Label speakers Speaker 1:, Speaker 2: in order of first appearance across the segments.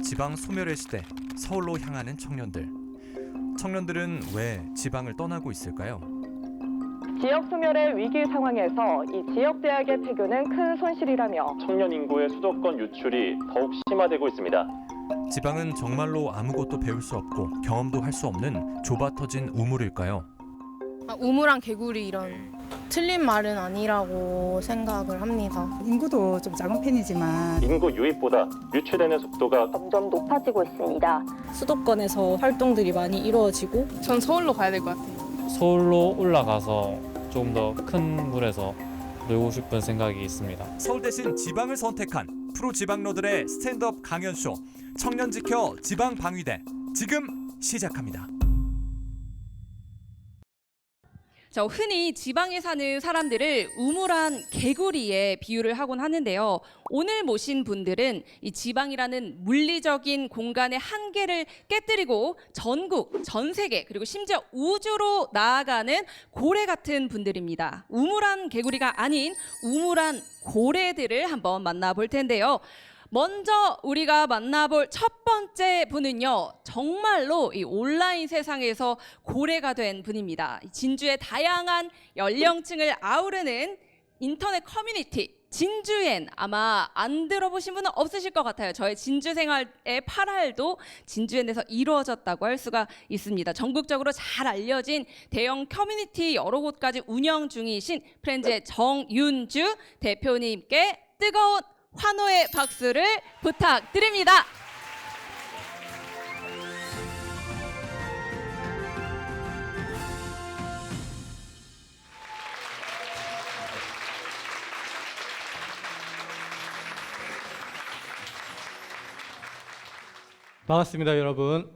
Speaker 1: 지방 소멸의 시대, 서울로 향하는 청년들. 청년들은 왜 지방을 떠나고 있을까요?
Speaker 2: 지역 소멸의 위기 상황에서 이 지역 대학의 폐교는 큰 손실이라며
Speaker 3: 청년 인구의 수도권 유출이 더욱 심화되고 있습니다.
Speaker 1: 지방은 정말로 아무것도 배울 수 없고 경험도 할 수 없는 좁아터진 우물일까요?
Speaker 4: 우물랑 개구리 이런 틀린 말은 아니라고 생각을 합니다.
Speaker 5: 인구도 좀 작은 편이지만
Speaker 3: 인구 유입보다 유출되는 속도가
Speaker 2: 점점 높아지고 있습니다.
Speaker 6: 수도권에서 활동들이 많이 이루어지고
Speaker 4: 전 서울로 가야 될 것 같아요.
Speaker 7: 서울로 올라가서 조금 더 큰 물에서 놀고 싶은 생각이 있습니다.
Speaker 1: 서울 대신 지방을 선택한 프로 지방러들의 스탠드업 강연쇼 청년 지켜 지방 방위대 지금 시작합니다.
Speaker 8: 자, 흔히 지방에 사는 사람들을 우물한 개구리에 비유를 하곤 하는데요. 오늘 모신 분들은 이 지방이라는 물리적인 공간의 한계를 깨뜨리고 전국, 전 세계, 그리고 심지어 우주로 나아가는 고래 같은 분들입니다. 우물한 개구리가 아닌 우물한 고래들을 한번 만나볼 텐데요. 먼저 우리가 만나볼 첫 번째 분은요, 정말로 이 온라인 세상에서 고래가 된 분입니다. 진주의 다양한 연령층을 아우르는 인터넷 커뮤니티 진주엔, 아마 안 들어보신 분은 없으실 것 같아요. 저의 진주 생활의 8할도 진주엔에서 이루어졌다고 할 수가 있습니다. 전국적으로 잘 알려진 대형 커뮤니티 여러 곳까지 운영 중이신 프렌즈의 정윤주 대표님께 뜨거운 환호의 박수를 부탁드립니다.
Speaker 9: 반갑습니다, 여러분.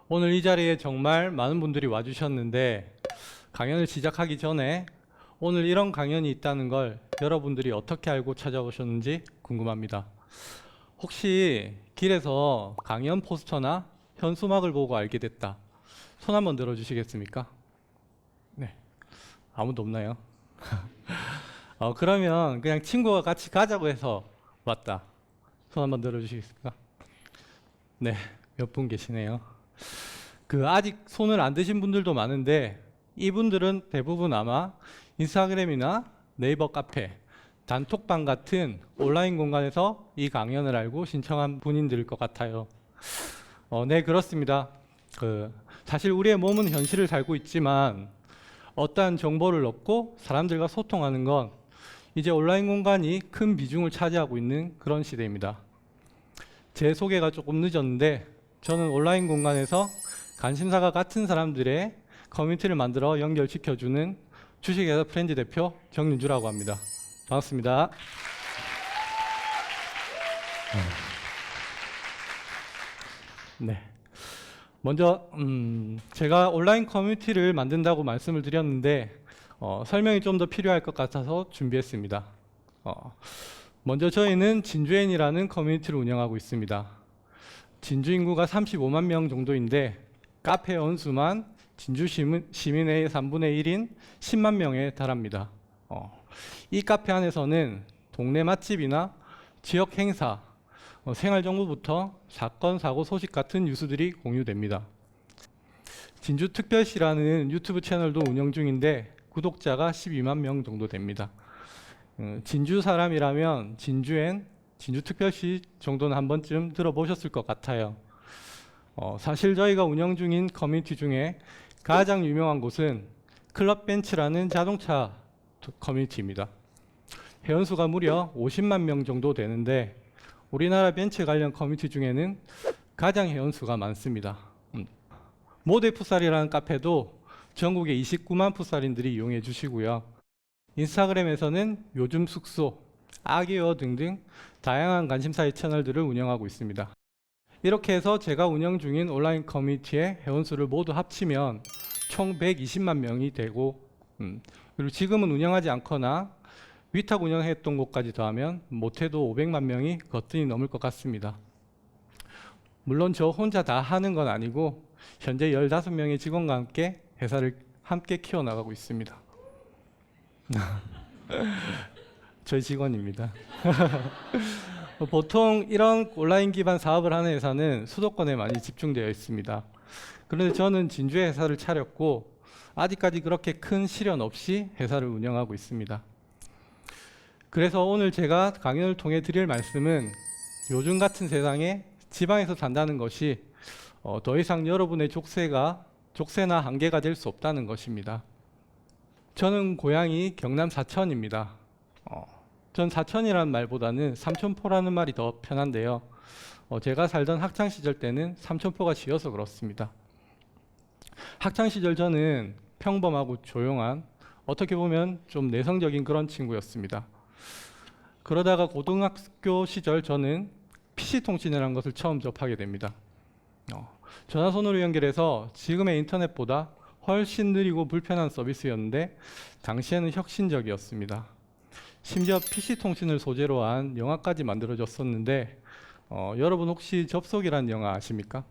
Speaker 9: 오늘 이 자리에 정말 많은 분들이 와주셨는데 강연을 시작하기 전에 오늘 이런 강연이 있다는 걸 여러분들이 어떻게 알고 찾아오셨는지 궁금합니다. 혹시 길에서 강연 포스터나 현수막을 보고 알게 됐다. 손 한번 들어주시겠습니까? 네, 아무도 없나요? 그러면 그냥 친구가 같이 가자고 해서 왔다. 손 한번 들어주시겠습니까? 네, 몇 분 계시네요. 아직 손을 안 드신 분들도 많은데 이분들은 대부분 아마 인스타그램이나 네이버 카페, 단톡방 같은 온라인 공간에서 이 강연을 알고 신청한 분들일 것 같아요. 네, 그렇습니다. 사실 우리의 몸은 현실을 살고 있지만 어떠한 정보를 얻고 사람들과 소통하는 건 이제 온라인 공간이 큰 비중을 차지하고 있는 그런 시대입니다. 제 소개가 조금 늦었는데 저는 온라인 공간에서 관심사가 같은 사람들의 커뮤니티를 만들어 연결시켜주는 주식회사 프렌즈 대표 정윤주라고 합니다. 반갑습니다. 네. 먼저 제가 온라인 커뮤니티를 만든다고 말씀을 드렸는데 설명이 좀 더 필요할 것 같아서 준비했습니다. 먼저 저희는 진주엔이라는 커뮤니티를 운영하고 있습니다. 진주 인구가 35만 명 정도인데 카페 원수만 진주 시민의 3분의 1인 10만 명에 달합니다. 이 카페 안에서는 동네 맛집이나 지역 행사, 생활정보부터 사건, 사고, 소식 같은 뉴스들이 공유됩니다. 진주특별시라는 유튜브 채널도 운영 중인데 구독자가 12만 명 정도 됩니다. 진주 사람이라면 진주엔, 진주특별시 정도는 한 번쯤 들어보셨을 것 같아요. 사실 저희가 운영 중인 커뮤니티 중에 가장 유명한 곳은 클럽벤츠라는 자동차 커뮤니티입니다. 회원수가 무려 50만 명 정도 되는데 우리나라 벤츠 관련 커뮤니티 중에는 가장 회원수가 많습니다. 모대 풋살이라는 카페도 전국에 29만 풋살인들이 이용해 주시고요. 인스타그램에서는 요즘 숙소, 아기어 등등 다양한 관심사의 채널들을 운영하고 있습니다. 이렇게 해서 제가 운영 중인 온라인 커뮤니티의 회원수를 모두 합치면 총 120만 명이 되고 그리고 지금은 운영하지 않거나 위탁 운영했던 곳까지 더하면 못해도 500만 명이 거뜬히 넘을 것 같습니다. 물론 저 혼자 다 하는 건 아니고 현재 15명의 직원과 함께 회사를 함께 키워나가고 있습니다. 저희 직원입니다. 보통 이런 온라인 기반 사업을 하는 회사는 수도권에 많이 집중되어 있습니다. 그런데 저는 진주에 회사를 차렸고 아직까지 그렇게 큰 시련 없이 회사를 운영하고 있습니다. 그래서 오늘 제가 강연을 통해 드릴 말씀은 요즘 같은 세상에 지방에서 산다는 것이 더 이상 여러분의 족쇄나 한계가 될 수 없다는 것입니다. 저는 고향이 경남 사천입니다. 전 사천이라는 말보다는 삼천포라는 말이 더 편한데요. 제가 살던 학창 시절 때는 삼천포가 지어서 그렇습니다. 학창 시절 저는 평범하고 조용한, 어떻게 보면 좀 내성적인 그런 친구였습니다. 그러다가 고등학교 시절 저는 PC통신이라는 것을 처음 접하게 됩니다. 전화선으로 연결해서 지금의 인터넷보다 훨씬 느리고 불편한 서비스였는데 당시에는 혁신적이었습니다. 심지어 PC통신을 소재로 한 영화까지 만들어졌었는데 여러분 혹시 접속이라는 영화 아십니까?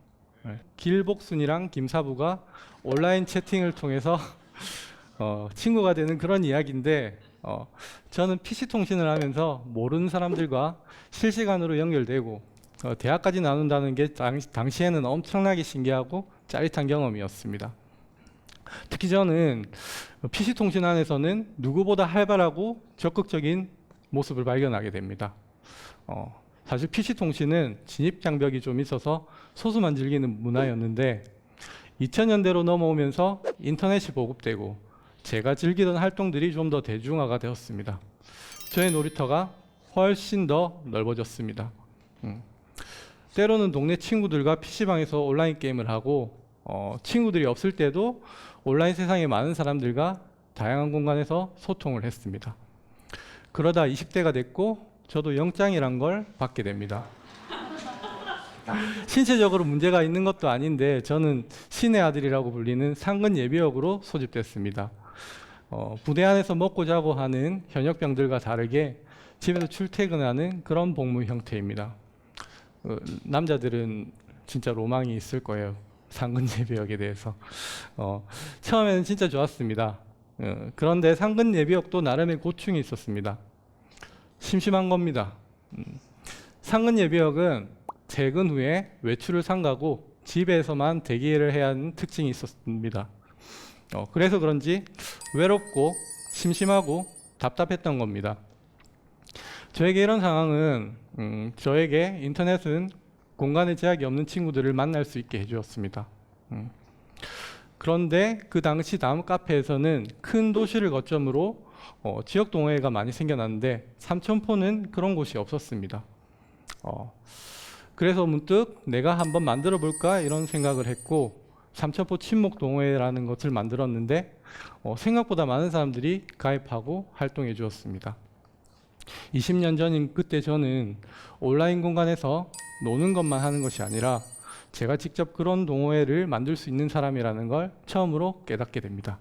Speaker 9: 길복순이랑 김사부가 온라인 채팅을 통해서 친구가 되는 그런 이야기인데 저는 PC통신을 하면서 모르는 사람들과 실시간으로 연결되고 대화까지 나눈다는 게 당시에는 엄청나게 신기하고 짜릿한 경험이었습니다. 특히 저는 PC통신 안에서는 누구보다 활발하고 적극적인 모습을 발견하게 됩니다. 사실 PC통신은 진입장벽이 좀 있어서 소수만 즐기는 문화였는데 2000년대로 넘어오면서 인터넷이 보급되고 제가 즐기던 활동들이 좀 더 대중화가 되었습니다. 저의 놀이터가 훨씬 더 넓어졌습니다. 때로는 동네 친구들과 PC방에서 온라인 게임을 하고 친구들이 없을 때도 온라인 세상에 많은 사람들과 다양한 공간에서 소통을 했습니다. 그러다 20대가 됐고 저도 영장이란 걸 받게 됩니다. 신체적으로 문제가 있는 것도 아닌데 저는 신의 아들이라고 불리는 상근 예비역으로 소집됐습니다. 부대 안에서 먹고 자고 하는 현역병들과 다르게 집에서 출퇴근하는 그런 복무 형태입니다. 남자들은 진짜 로망이 있을 거예요. 상근 예비역에 대해서. 처음에는 진짜 좋았습니다. 그런데 상근 예비역도 나름의 고충이 있었습니다. 심심한 겁니다. 상근 예비역은 퇴근 후에 외출을 삼가고 집에서만 대기를 해야 하는 특징이 있었습니다. 그래서 그런지 외롭고 심심하고 답답했던 겁니다. 저에게 이런 상황은 저에게 인터넷은 공간의 제약이 없는 친구들을 만날 수 있게 해주었습니다. 그런데 그 당시 다음 카페에서는 큰 도시를 거점으로 지역 동호회가 많이 생겨났는데 삼천포는 그런 곳이 없었습니다. 그래서 문득 내가 한번 만들어 볼까 이런 생각을 했고 삼천포 친목 동호회라는 것을 만들었는데 생각보다 많은 사람들이 가입하고 활동해 주었습니다. 20년 전인 그때 저는 온라인 공간에서 노는 것만 하는 것이 아니라 제가 직접 그런 동호회를 만들 수 있는 사람이라는 걸 처음으로 깨닫게 됩니다.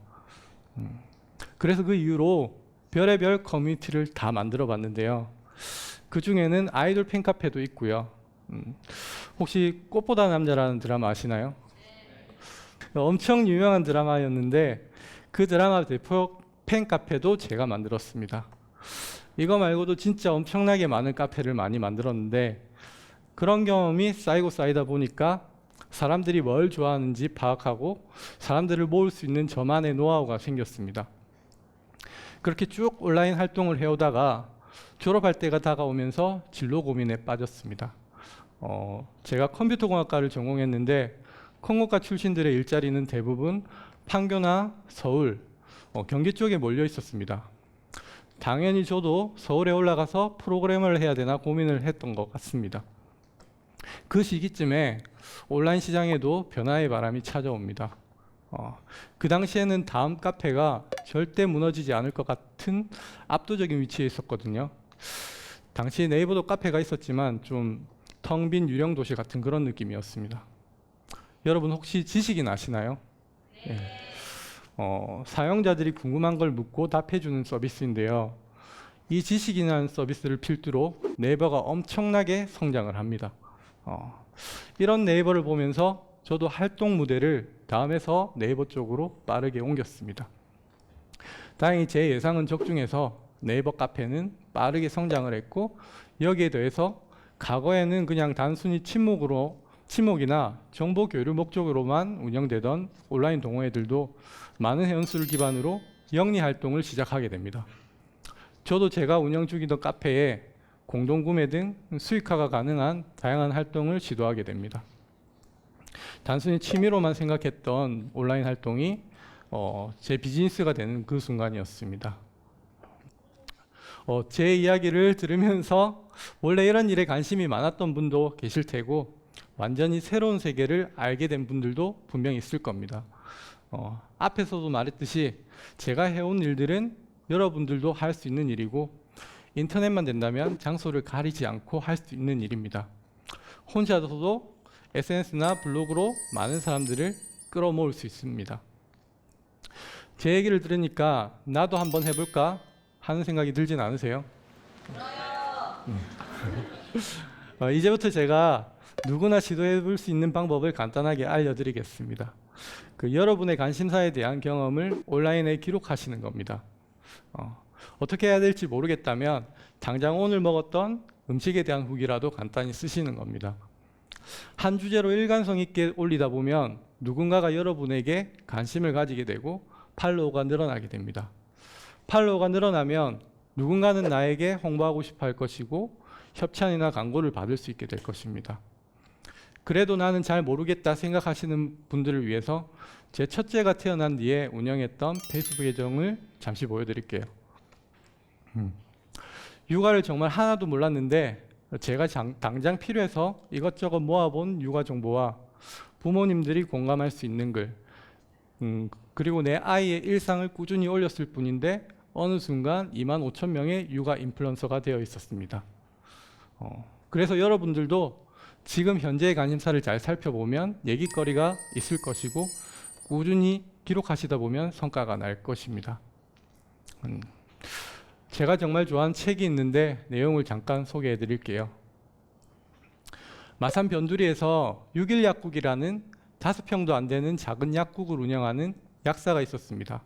Speaker 9: 그래서 그 이후로 별의별 커뮤니티를 다 만들어 봤는데요. 그 중에는 아이돌 팬카페도 있고요. 혹시 꽃보다 남자라는 드라마 아시나요? 엄청 유명한 드라마였는데 그 드라마 대표 팬카페도 제가 만들었습니다. 이거 말고도 진짜 엄청나게 많은 카페를 많이 만들었는데 그런 경험이 쌓이고 쌓이다 보니까 사람들이 뭘 좋아하는지 파악하고 사람들을 모을 수 있는 저만의 노하우가 생겼습니다. 그렇게 쭉 온라인 활동을 해오다가 졸업할 때가 다가오면서 진로 고민에 빠졌습니다. 제가 컴퓨터공학과를 전공했는데 컴공과 출신들의 일자리는 대부분 판교나 서울, 경기 쪽에 몰려 있었습니다. 당연히 저도 서울에 올라가서 프로그래머를 해야 되나 고민을 했던 것 같습니다. 그 시기쯤에 온라인 시장에도 변화의 바람이 찾아옵니다. 그 당시에는 다음 카페가 절대 무너지지 않을 것 같은 압도적인 위치에 있었거든요. 당시 네이버도 카페가 있었지만 좀 텅 빈 유령 도시 같은 그런 느낌이었습니다. 여러분 혹시 지식인 아시나요? 네. 사용자들이 궁금한 걸 묻고 답해주는 서비스인데요. 이 지식인이라는 서비스를 필두로 네이버가 엄청나게 성장을 합니다. 이런 네이버를 보면서 저도 활동 무대를 다음에서 네이버 쪽으로 빠르게 옮겼습니다. 다행히 제 예상은 적중해서 네이버 카페는 빠르게 성장을 했고, 여기에 더해서 과거에는 그냥 단순히 친목이나 정보 교류 목적으로만 운영되던 온라인 동호회들도 많은 회원수를 기반으로 영리 활동을 시작하게 됩니다. 저도 제가 운영 중이던 카페에 공동구매 등 수익화가 가능한 다양한 활동을 시도하게 됩니다. 단순히 취미로만 생각했던 온라인 활동이 제 비즈니스가 되는 그 순간이었습니다. 제 이야기를 들으면서 원래 이런 일에 관심이 많았던 분도 계실 테고, 완전히 새로운 세계를 알게 된 분들도 분명히 있을 겁니다. 앞에서도 말했듯이 제가 해온 일들은 여러분들도 할 수 있는 일이고, 인터넷만 된다면 장소를 가리지 않고 할 수 있는 일입니다. 혼자서도 SNS나 블로그로 많은 사람들을 끌어모을 수 있습니다. 제 얘기를 들으니까 나도 한번 해볼까 하는 생각이 들진 않으세요? 이제부터 제가 누구나 시도해볼 수 있는 방법을 간단하게 알려드리겠습니다. 여러분의 관심사에 대한 경험을 온라인에 기록하시는 겁니다. 어떻게 해야 될지 모르겠다면 당장 오늘 먹었던 음식에 대한 후기라도 간단히 쓰시는 겁니다. 한 주제로 일관성 있게 올리다 보면 누군가가 여러분에게 관심을 가지게 되고 팔로워가 늘어나게 됩니다. 팔로워가 늘어나면 누군가는 나에게 홍보하고 싶어 할 것이고 협찬이나 광고를 받을 수 있게 될 것입니다. 그래도 나는 잘 모르겠다 생각하시는 분들을 위해서 제 첫째가 태어난 뒤에 운영했던 페이스북 계정을 잠시 보여드릴게요. 육아를 정말 하나도 몰랐는데 제가 당장 필요해서 이것저것 모아본 육아 정보와 부모님들이 공감할 수 있는 글, 그리고 내 아이의 일상을 꾸준히 올렸을 뿐인데 어느 순간 25,000명의 육아 인플루언서가 되어 있었습니다. 그래서 여러분들도 지금 현재의 관심사를 잘 살펴보면 얘기거리가 있을 것이고 꾸준히 기록하시다 보면 성과가 날 것입니다. 제가 정말 좋아하는 책이 있는데 내용을 잠깐 소개해 드릴게요. 마산 변두리에서 6일 약국이라는 5평도 안 되는 작은 약국을 운영하는 약사가 있었습니다.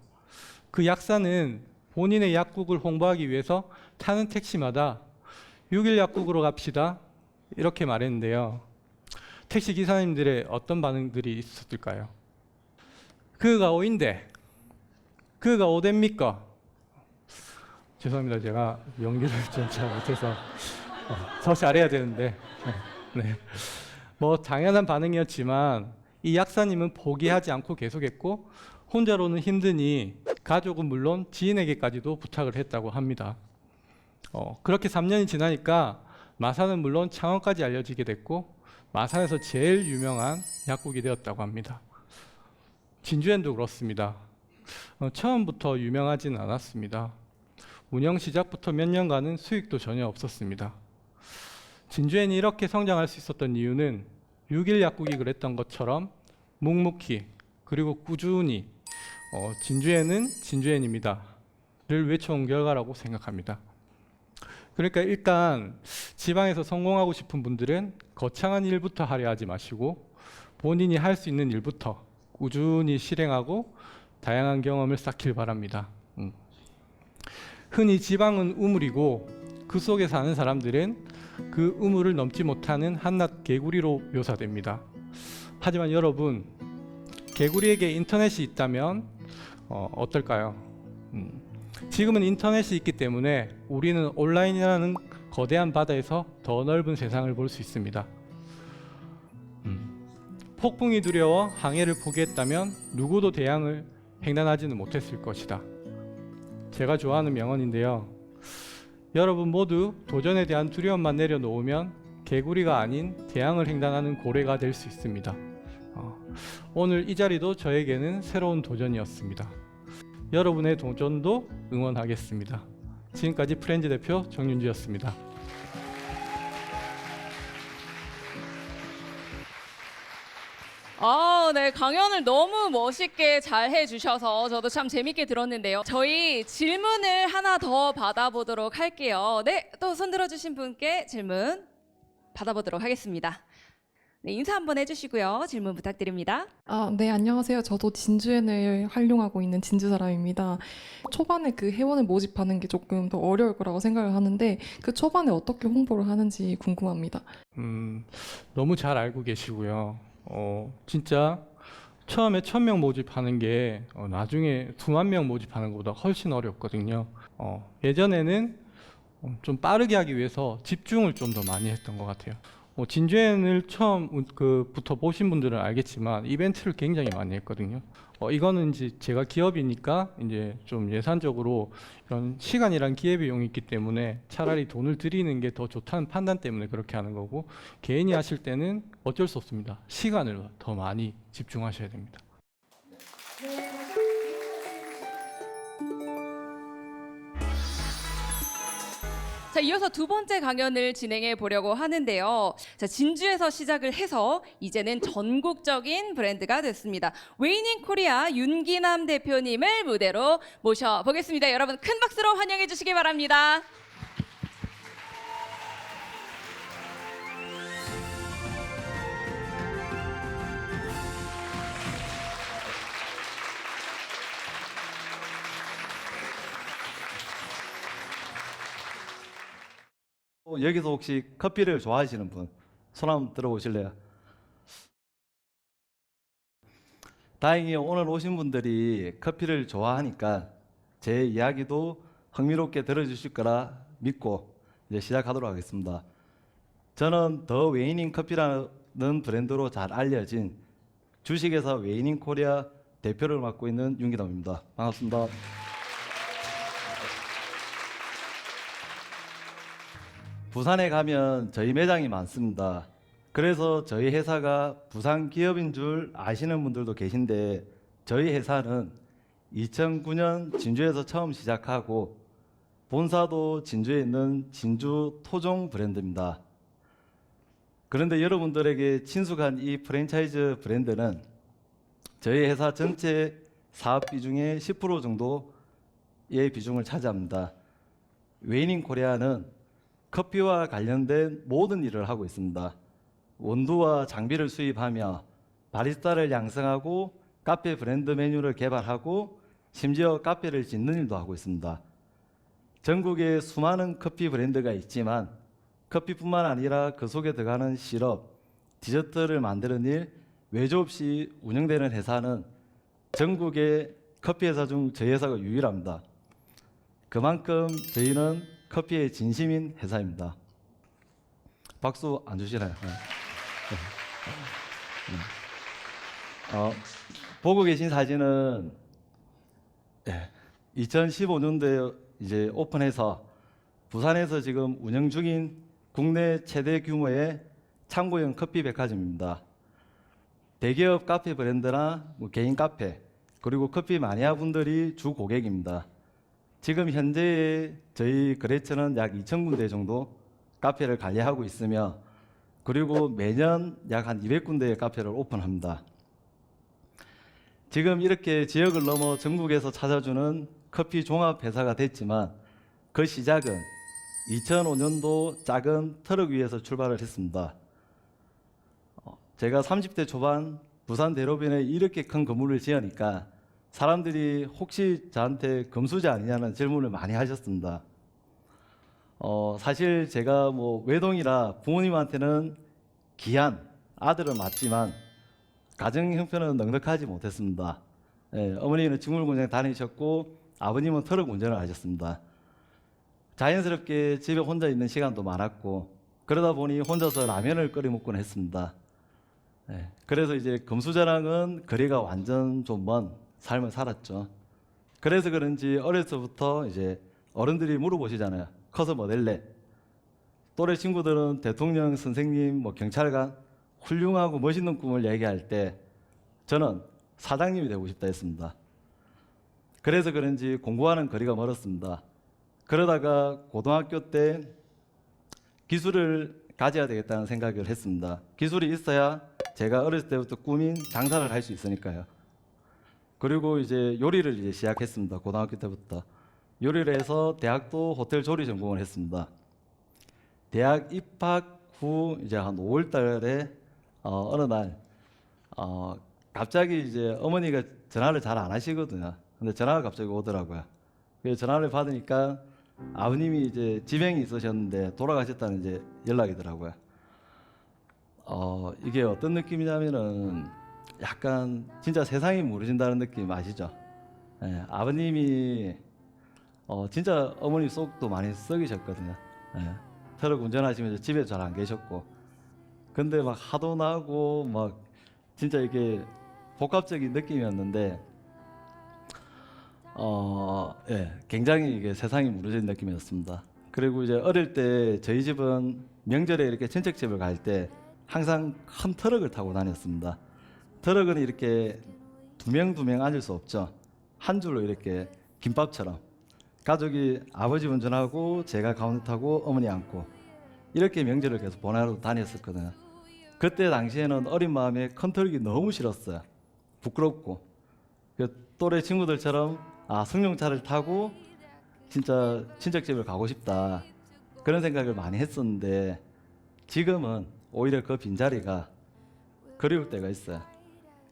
Speaker 9: 그 약사는 본인의 약국을 홍보하기 위해서 타는 택시마다 6일 약국으로 갑시다 이렇게 말했는데요. 택시 기사님들의 어떤 반응들이 있었을까요? 그가 어인데 그가 어딥니까? 죄송합니다. 제가 연기를 좀 잘 못해서 더 잘해야 되는데 네. 뭐 당연한 반응이었지만 이 약사님은 포기하지 않고 계속했고 혼자로는 힘드니 가족은 물론 지인에게까지도 부탁을 했다고 합니다. 그렇게 3년이 지나니까 마산은 물론 창원까지 알려지게 됐고 마산에서 제일 유명한 약국이 되었다고 합니다. 진주엔도 그렇습니다. 처음부터 유명하진 않았습니다. 운영 시작부터 몇 년간은 수익도 전혀 없었습니다. 진주엔이 이렇게 성장할 수 있었던 이유는 6일 약국이 그랬던 것처럼 묵묵히 그리고 꾸준히 진주엔은 진주엔입니다 를 외쳐온 결과라고 생각합니다. 그러니까 일단 지방에서 성공하고 싶은 분들은 거창한 일부터 하려 하지 마시고 본인이 할 수 있는 일부터 꾸준히 실행하고 다양한 경험을 쌓길 바랍니다. 흔히 지방은 우물이고 그 속에 사는 사람들은 그 우물을 넘지 못하는 한낱 개구리로 묘사됩니다. 하지만 여러분, 개구리에게 인터넷이 있다면 어떨까요? 지금은 인터넷이 있기 때문에 우리는 온라인이라는 거대한 바다에서 더 넓은 세상을 볼 수 있습니다. 폭풍이 두려워 항해를 포기했다면 누구도 대양을 횡단하지는 못했을 것이다. 제가 좋아하는 명언인데요. 여러분 모두 도전에 대한 두려움만 내려놓으면 개구리가 아닌 대양을 횡단하는 고래가 될 수 있습니다. 오늘 이 자리도 저에게는 새로운 도전이었습니다. 여러분의 도전도 응원하겠습니다. 지금까지 프렌즈 대표 정윤주였습니다.
Speaker 8: 네, 강연을 너무 멋있게 잘 해주셔서 저도 참 재밌게 들었는데요. 저희 질문을 하나 더 받아보도록 할게요. 네, 또 손 들어주신 분께 질문 받아보도록 하겠습니다. 네, 인사 한번 해주시고요. 질문 부탁드립니다.
Speaker 10: 네, 안녕하세요. 저도 진주엔을 활용하고 있는 진주 사람입니다. 초반에 그 회원을 모집하는 게 조금 더 어려울 거라고 생각을 하는데 그 초반에 어떻게 홍보를 하는지 궁금합니다.
Speaker 9: 너무 잘 알고 계시고요. 진짜 처음에 1000명 모집하는 게 나중에 수만 명 모집하는 것보다 훨씬 어렵거든요. 예전에는 좀 빠르게 하기 위해서 집중을 좀 더 많이 했던 것 같아요. 진주엔을 처음부터 보신 분들은 알겠지만 이벤트를 굉장히 많이 했거든요. 이거는 이제 제가 기업이니까 이제 좀 예산적으로 이런 시간이란 기회비용이 있기 때문에 차라리 돈을 들이는 게 더 좋다는 판단 때문에 그렇게 하는 거고, 개인이 하실 때는 어쩔 수 없습니다. 시간을 더 많이 집중하셔야 됩니다.
Speaker 8: 자, 이어서 두 번째 강연을 진행해 보려고 하는데요. 자, 진주에서 시작을 해서 이제는 전국적인 브랜드가 됐습니다. 웨이닝 코리아 윤기남 대표님을 무대로 모셔보겠습니다. 여러분 큰 박수로 환영해 주시기 바랍니다.
Speaker 11: 여기서 혹시 커피를 좋아하시는 분 손 한번 들어보실래요? 다행히 오늘 오신 분들이 커피를 좋아하니까 제 이야기도 흥미롭게 들어주실 거라 믿고 이제 시작하도록 하겠습니다. 저는 더 웨이닝 커피라는 브랜드로 잘 알려진 주식회사 웨이닝 코리아 대표를 맡고 있는 윤기남입니다. 반갑습니다. 부산에 가면 저희 매장이 많습니다. 그래서 저희 회사가 부산 기업인 줄 아시는 분들도 계신데, 저희 회사는 2009년 진주에서 처음 시작하고 본사도 진주에 있는 진주 토종 브랜드입니다. 그런데 여러분들에게 친숙한 이 프랜차이즈 브랜드는 저희 회사 전체 사업 비중의 10% 정도의 비중을 차지합니다. 웨이닝 코리아는 커피와 관련된 모든 일을 하고 있습니다. 원두와 장비를 수입하며 바리스타를 양성하고 카페 브랜드 메뉴를 개발하고 심지어 카페를 짓는 일도 하고 있습니다. 전국에 수많은 커피 브랜드가 있지만 커피뿐만 아니라 그 속에 들어가는 시럽, 디저트를 만드는 일 외주 없이 운영되는 회사는 전국의 커피 회사 중 저희 회사가 유일합니다. 그만큼 저희는 커피의 진심인 회사입니다. 박수 안 주시나요? 보고 계신 사진은 2015년도에 이제 오픈해서 부산에서 지금 운영 중인 국내 최대 규모의 창고형 커피 백화점입니다. 대기업 카페 브랜드나 개인 카페, 그리고 커피 마니아 분들이 주 고객입니다. 지금 현재 저희 거래처는 약 2,000군데 정도 카페를 관리하고 있으며, 그리고 매년 약 한 200군데의 카페를 오픈합니다. 지금 이렇게 지역을 넘어 전국에서 찾아주는 커피 종합 회사가 됐지만 그 시작은 2005년도 작은 트럭 위에서 출발을 했습니다. 제가 30대 초반 부산 대로변에 이렇게 큰 건물을 지으니까 사람들이 혹시 저한테 금수저 아니냐는 질문을 많이 하셨습니다. 사실 제가 외동이라 부모님한테는 귀한 아들은 맞지만 가정 형편은 넉넉하지 못했습니다. 어머니는 직물 공장 다니셨고 아버님은 트럭 운전을 하셨습니다. 자연스럽게 집에 혼자 있는 시간도 많았고, 그러다 보니 혼자서 라면을 끓여 먹곤 했습니다. 그래서 이제 금수저랑은 거리가 완전 좀 먼 삶을 살았죠. 그래서 그런지 어려서부터 이제 어른들이 물어보시잖아요. 커서 뭐 될래? 또래 친구들은 대통령, 선생님, 경찰관 훌륭하고 멋있는 꿈을 얘기할 때 저는 사장님이 되고 싶다 했습니다. 그래서 그런지 공부하는 거리가 멀었습니다. 그러다가 고등학교 때 기술을 가져야 되겠다는 생각을 했습니다. 기술이 있어야 제가 어렸을 때부터 꿈인 장사를 할 수 있으니까요. 그리고 이제 요리를 이제 시작했습니다. 고등학교 때부터 요리를 해서 대학도 호텔 조리 전공을 했습니다. 대학 입학 후 이제 한 5월 달에 어느 날 갑자기 이제 어머니가 전화를 잘 안 하시거든요. 근데 전화가 갑자기 오더라고요. 그래서 전화를 받으니까 아버님이 이제 지병이 있으셨는데 돌아가셨다는 이제 연락이더라고요. 이게 어떤 느낌이냐면은 약간 진짜 세상이 무너진다는 느낌 아시죠? 예, 아버님이 진짜 어머니 속도 많이 썩이셨거든요. 예, 트럭 운전하시면서 집에 잘 안 계셨고, 근데 막 하도 나고 막 진짜 이게 복합적인 느낌이었는데, 예, 굉장히 이게 세상이 무너진 느낌이었습니다. 그리고 이제 어릴 때 저희 집은 명절에 이렇게 친척집을 갈 때 항상 큰 트럭을 타고 다녔습니다. 트럭은 이렇게 두 명 앉을 수 없죠. 한 줄로 이렇게 김밥처럼 가족이 아버지 운전하고 제가 가운데 타고 어머니 앉고 이렇게 명절을 계속 보내러 다녔었거든요. 그때 당시에는 어린 마음에 큰 트럭이 너무 싫었어요. 부끄럽고 또래 친구들처럼 승용차를 타고 진짜 친척집을 가고 싶다 그런 생각을 많이 했었는데, 지금은 오히려 그 빈자리가 그리울 때가 있어요.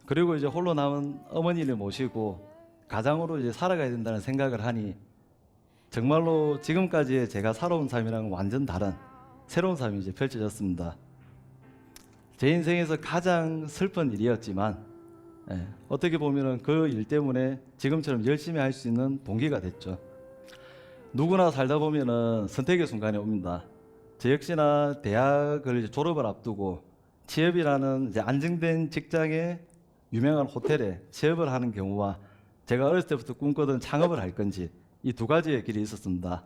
Speaker 11: 그리고 이제 홀로 남은 어머니를 모시고 가장으로 이제 살아가야 된다는 생각을 하니 정말로 지금까지의 제가 살아온 삶이랑은 완전 다른 새로운 삶이 이제 펼쳐졌습니다. 제 인생에서 가장 슬픈 일이었지만 어떻게 보면은 그 일 때문에 지금처럼 열심히 할 수 있는 동기가 됐죠. 누구나 살다 보면은 선택의 순간이 옵니다. 저 역시나 대학을 이제 졸업을 앞두고 취업이라는 이제 안정된 직장에 유명한 호텔에 취업을 하는 경우와 제가 어렸을 때부터 꿈꾸던 창업을 할 건지 이 두 가지의 길이 있었습니다.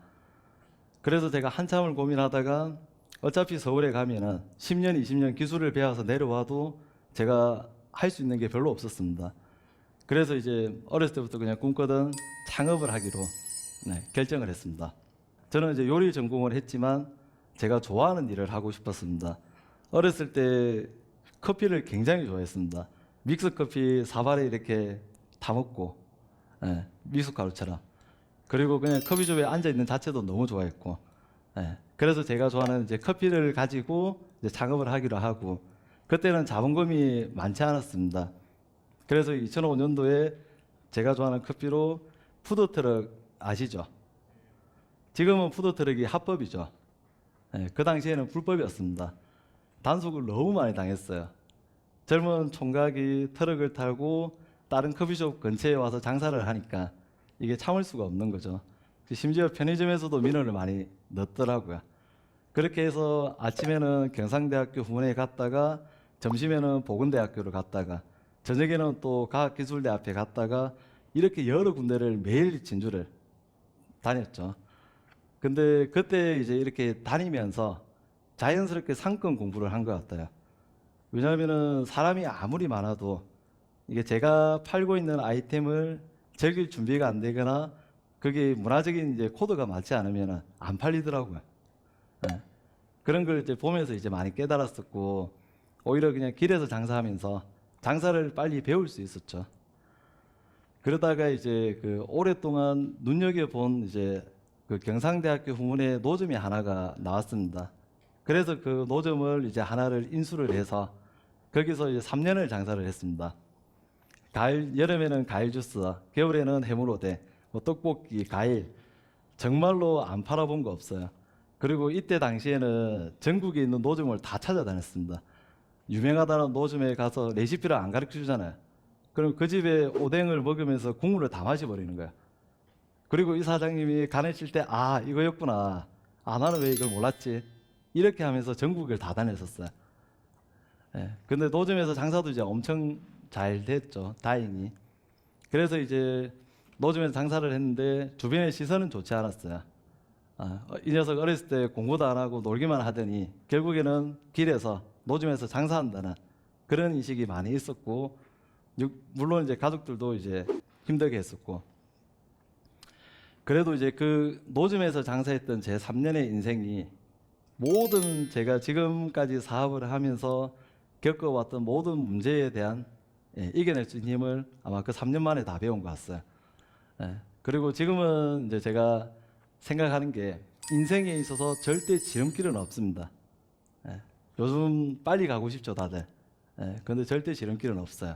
Speaker 11: 그래서 제가 한참을 고민하다가 어차피 서울에 가면은 10년, 20년 기술을 배워서 내려와도 제가 할 수 있는 게 별로 없었습니다. 그래서 이제 어렸을 때부터 그냥 꿈꾸던 창업을 하기로 결정을 했습니다. 저는 이제 요리 전공을 했지만 제가 좋아하는 일을 하고 싶었습니다. 어렸을 때 커피를 굉장히 좋아했습니다. 믹스 커피 사발에 이렇게 다 먹고 미숫가루처럼. 그리고 그냥 커피숍에 앉아 있는 자체도 너무 좋아했고, 그래서 제가 좋아하는 이제 커피를 가지고 이제 창업을 하기로 하고, 그때는 자본금이 많지 않았습니다. 그래서 2005년도에 제가 좋아하는 커피로 푸드트럭 아시죠? 지금은 푸드트럭이 합법이죠. 그 당시에는 불법이었습니다. 단속을 너무 많이 당했어요. 젊은 총각이 트럭을 타고 다른 커피숍 근처에 와서 장사를 하니까 이게 참을 수가 없는 거죠. 심지어 편의점에서도 민원을 많이 넣더라고요. 그렇게 해서 아침에는 경상대학교 후문에 갔다가 점심에는 보건대학교를 갔다가 저녁에는 또 과학기술대 앞에 갔다가 이렇게 여러 군데를 매일 진주를 다녔죠. 근데 그때 이제 이렇게 다니면서 자연스럽게 상권 공부를 한 것 같아요. 왜냐하면은 사람이 아무리 많아도 이게 제가 팔고 있는 아이템을 즐길 준비가 안 되거나 그게 문화적인 이제 코드가 맞지 않으면 안 팔리더라고요. 그런 걸 이제 보면서 이제 많이 깨달았었고, 오히려 그냥 길에서 장사하면서 장사를 빨리 배울 수 있었죠. 그러다가 이제 그 오랫동안 눈여겨본 이제 그 경상대학교 후문에 노점이 하나가 나왔습니다. 그래서 그 노점을 이제 하나를 인수를 해서 거기서 이제 3년을 장사를 했습니다. 여름에는 과일 주스, 겨울에는 해물호대, 뭐 떡볶이, 과일, 정말로 안 팔아본 거 없어요. 그리고 이때 당시에는 전국에 있는 노점을 다 찾아다녔습니다. 유명하다는 노점에 가서 레시피를 안 가르쳐 주잖아요. 그럼 그 집에 오뎅을 먹으면서 국물을 다 마셔버리는 거야. 그리고 이 사장님이 가르칠 때 이거였구나. 나는 왜 이걸 몰랐지? 이렇게 하면서 전국을 다 다녔었어요. 근데 노점에서 장사도 이제 엄청 잘 됐죠. 다행히. 그래서 이제 노점에서 장사를 했는데 주변의 시선은 좋지 않았어요. 이 녀석 어렸을 때 공부도 안 하고 놀기만 하더니 결국에는 길에서 노점에서 장사한다는 그런 인식이 많이 있었고, 물론 이제 가족들도 이제 힘들게 했었고, 그래도 이제 그 노점에서 장사했던 제 3년의 인생이 모든 제가 지금까지 사업을 하면서 겪어왔던 모든 문제에 대한 이겨낼 수 있는 힘을 아마 그 3년 만에 다 배운 것 같아요. 그리고 지금은 이제 제가 생각하는 게 인생에 있어서 절대 지름길은 없습니다. 요즘 빨리 가고 싶죠, 다들. 근데 절대 지름길은 없어요.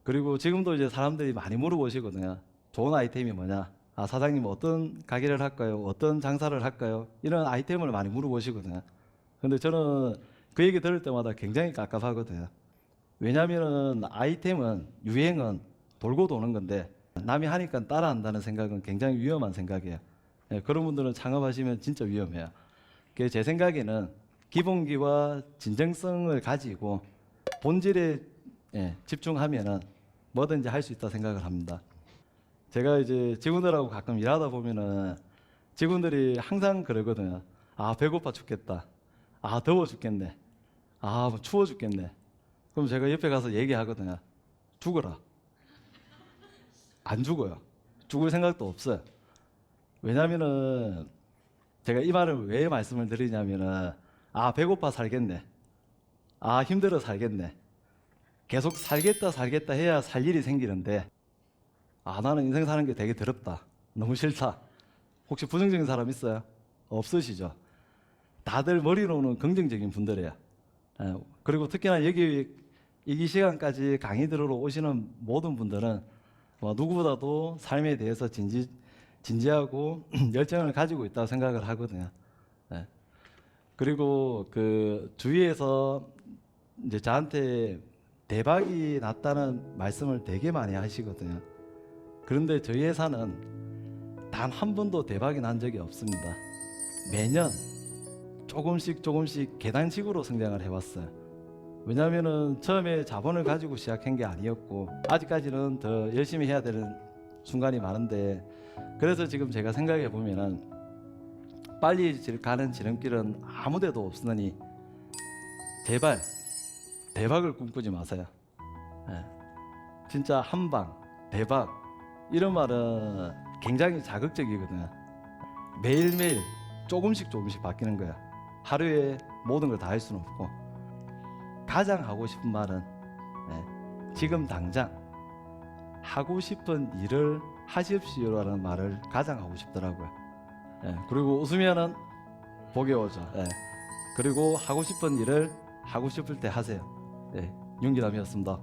Speaker 11: 그리고 지금도 이제 사람들이 많이 물어보시거든요. 좋은 아이템이 뭐냐? 아, 사장님 어떤 가게를 할까요? 어떤 장사를 할까요? 이런 아이템을 많이 물어보시거든요. 근데 저는 그 얘기 들을 때마다 굉장히 깝깝하거든요. 왜냐하면 아이템은, 유행은 돌고 도는 건데 남이 하니까 따라한다는 생각은 굉장히 위험한 생각이에요. 그런 분들은 창업하시면 진짜 위험해요. 그래서 제 생각에는 기본기와 진정성을 가지고 본질에 집중하면은 뭐든지 할 수 있다 생각을 합니다. 제가 이제 직원들하고 가끔 일하다 보면은 직원들이 항상 그러거든요. 아, 배고파 죽겠다. 아, 더워 죽겠네. 아, 뭐 추워 죽겠네. 그럼 제가 옆에 가서 얘기하거든요. 죽어라. 안 죽어요. 죽을 생각도 없어요. 왜냐면은 제가 이 말을 왜 말씀을 드리냐면은, 아, 배고파 살겠네. 아, 힘들어 살겠네. 계속 살겠다 해야 살 일이 생기는데, 아, 나는 인생 사는 게 되게 더럽다. 너무 싫다. 혹시 부정적인 사람 있어요? 없으시죠? 다들 머리로는 긍정적인 분들이에요. 그리고 특히나 여기 이 시간까지 강의 들으러 오시는 모든 분들은 누구보다도 삶에 대해서 진지하고 열정을 가지고 있다고 생각을 하거든요. 그리고 그 주위에서 이제 저한테 대박이 났다는 말씀을 되게 많이 하시거든요. 그런데 저희 회사는 단 한 번도 대박이 난 적이 없습니다. 매년 조금씩 계단식으로 성장을 해왔어요. 왜냐하면은 처음에 자본을 가지고 시작한 게 아니었고, 아직까지는 더 열심히 해야 되는 순간이 많은데, 그래서 지금 제가 생각해 보면은 빨리 가는 지름길은 아무데도 없으니 제발 대박을 꿈꾸지 마세요. 진짜 한방 대박 이런 말은 굉장히 자극적이거든요. 매일매일 조금씩 바뀌는 거야. 하루에 모든 걸 다 할 수는 없고, 가장 하고 싶은 말은 지금 당장 하고 싶은 일을 하십시오라는 말을 가장 하고 싶더라고요. 그리고 웃으면은 복이 오죠. 그리고 하고 싶은 일을 하고 싶을 때 하세요. 윤기남이었습니다.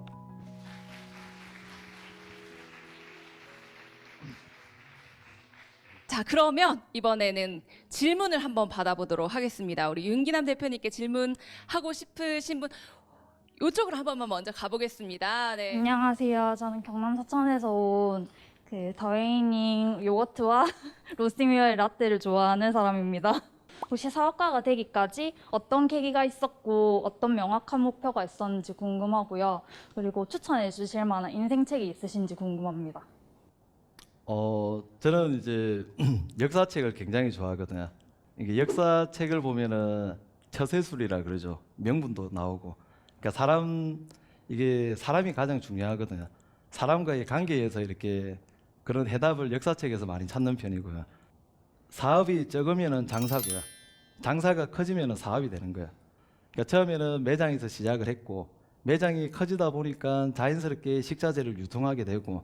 Speaker 8: 자, 그러면 이번에는 질문을 한번 받아보도록 하겠습니다. 우리 윤기남 대표님께 질문하고 싶으신 분 이쪽으로 한 번만 먼저 가보겠습니다. 네.
Speaker 12: 안녕하세요. 저는 경남 서천에서 온 그 더웨이닝 요거트와 로스팅웨어 라떼를 좋아하는 사람입니다. 혹시 사업가가 되기까지 어떤 계기가 있었고 어떤 명확한 목표가 있었는지 궁금하고요. 그리고 추천해 주실 만한 인생책이 있으신지 궁금합니다.
Speaker 11: 저는 이제 역사책을 굉장히 좋아하거든요. 이게 역사책을 보면은 처세술이라 그러죠. 명분도 나오고. 그러니까 이게 사람이 가장 중요하거든요. 사람과의 관계에서 이렇게 그런 해답을 역사책에서 많이 찾는 편이고요. 사업이 적으면은 장사고요. 장사가 커지면은 사업이 되는 거예요. 그러니까 처음에는 매장에서 시작을 했고, 매장이 커지다 보니까 자연스럽게 식자재를 유통하게 되고,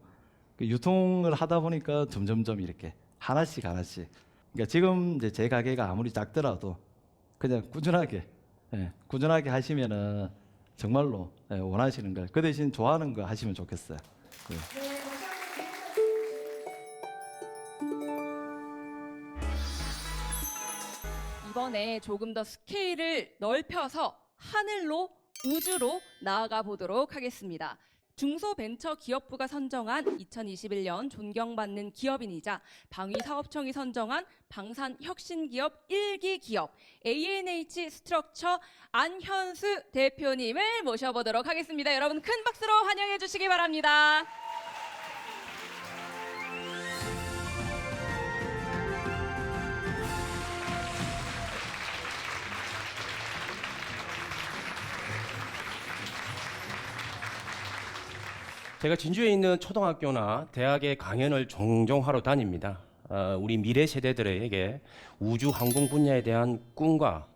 Speaker 11: 유통을 하다 보니까 점점점 이렇게 하나씩. 그러니까 지금 이제 제 가게가 아무리 작더라도 그냥 꾸준하게 하시면은 정말로 원하시는 걸, 그 대신 좋아하는 거 하시면 좋겠어요.
Speaker 8: 이번에 조금 더 스케일을 넓혀서 하늘로, 우주로 나아가 보도록 하겠습니다. 중소벤처기업부가 선정한 2021년 존경받는 기업인이자 방위사업청이 선정한 방산혁신기업 1기 기업 ANH 스트럭처 안현수 대표님을 모셔보도록 하겠습니다. 여러분 큰 박수로 환영해 주시기 바랍니다.
Speaker 13: 제가 진주에 있는 초등학교나 대학에 강연을 종종 하러 다닙니다. 우리 미래 세대들에게 우주 항공 분야에 대한 꿈과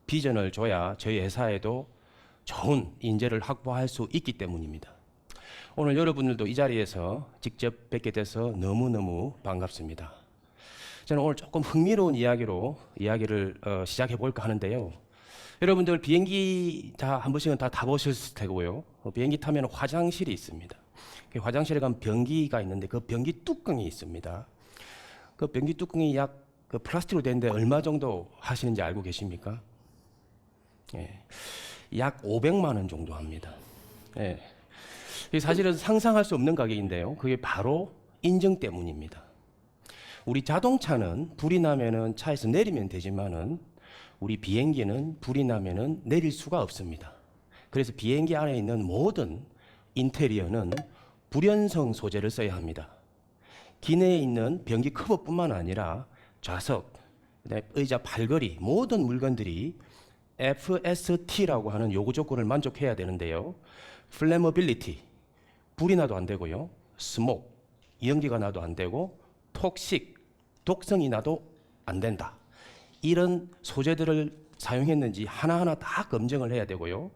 Speaker 13: 비전을 줘야 저희 회사에도 좋은 인재를 확보할 수 있기 때문입니다. 오늘 여러분들도 이 자리에서 직접 뵙게 돼서 너무너무 반갑습니다. 저는 오늘 조금 흥미로운 이야기로 이야기를 시작해 볼까 하는데요. 여러분들 비행기 다 한 번씩은 다 타보셨을 테고요. 비행기 타면 화장실이 있습니다. 그 화장실에 가면 변기가 있는데 그 변기 뚜껑이 있습니다. 그 변기 뚜껑이 약 그 플라스틱으로 되는데 얼마 정도 하시는지 알고 계십니까? 예, 약 500만 원 정도 합니다. 예. 사실은 상상할 수 없는 가격인데요. 그게 바로 인증 때문입니다. 우리 자동차는 불이 나면은 차에서 내리면 되지만은 우리 비행기는 불이 나면은 내릴 수가 없습니다. 그래서 비행기 안에 있는 모든 인테리어는 불연성 소재를 써야 합니다. 기내에 있는 변기 커버뿐만 아니라 좌석, 의자 팔걸이 모든 물건들이 FST라고 하는 요구 조건을 만족해야 되는데요. Flammability, 불이 나도 안 되고요. Smoke, 연기가 나도 안 되고 Toxic, 독성이 나도 안 된다. 이런 소재들을 사용했는지 하나하나 다 검증을 해야 되고요.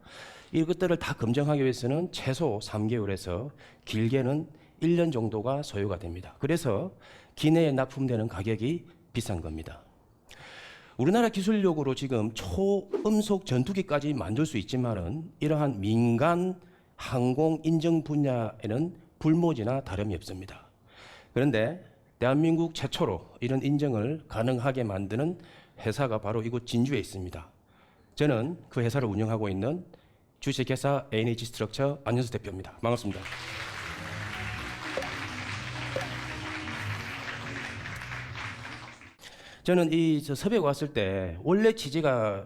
Speaker 13: 이것들을 다 검증하기 위해서는 최소 3개월에서 길게는 1년 정도가 소요가 됩니다. 그래서 기내에 납품되는 가격이 비싼 겁니다. 우리나라 기술력으로 지금 초음속 전투기까지 만들 수 있지만은 이러한 민간 항공 인증 분야에는 불모지나 다름이 없습니다. 그런데 대한민국 최초로 이런 인증을 가능하게 만드는 회사가 바로 이곳 진주에 있습니다. 저는 그 회사를 운영하고 있는 주식회사 ANH 스트럭처 안현수 대표입니다. 반갑습니다. 저는 이 섭외가 왔을 때 원래 취지가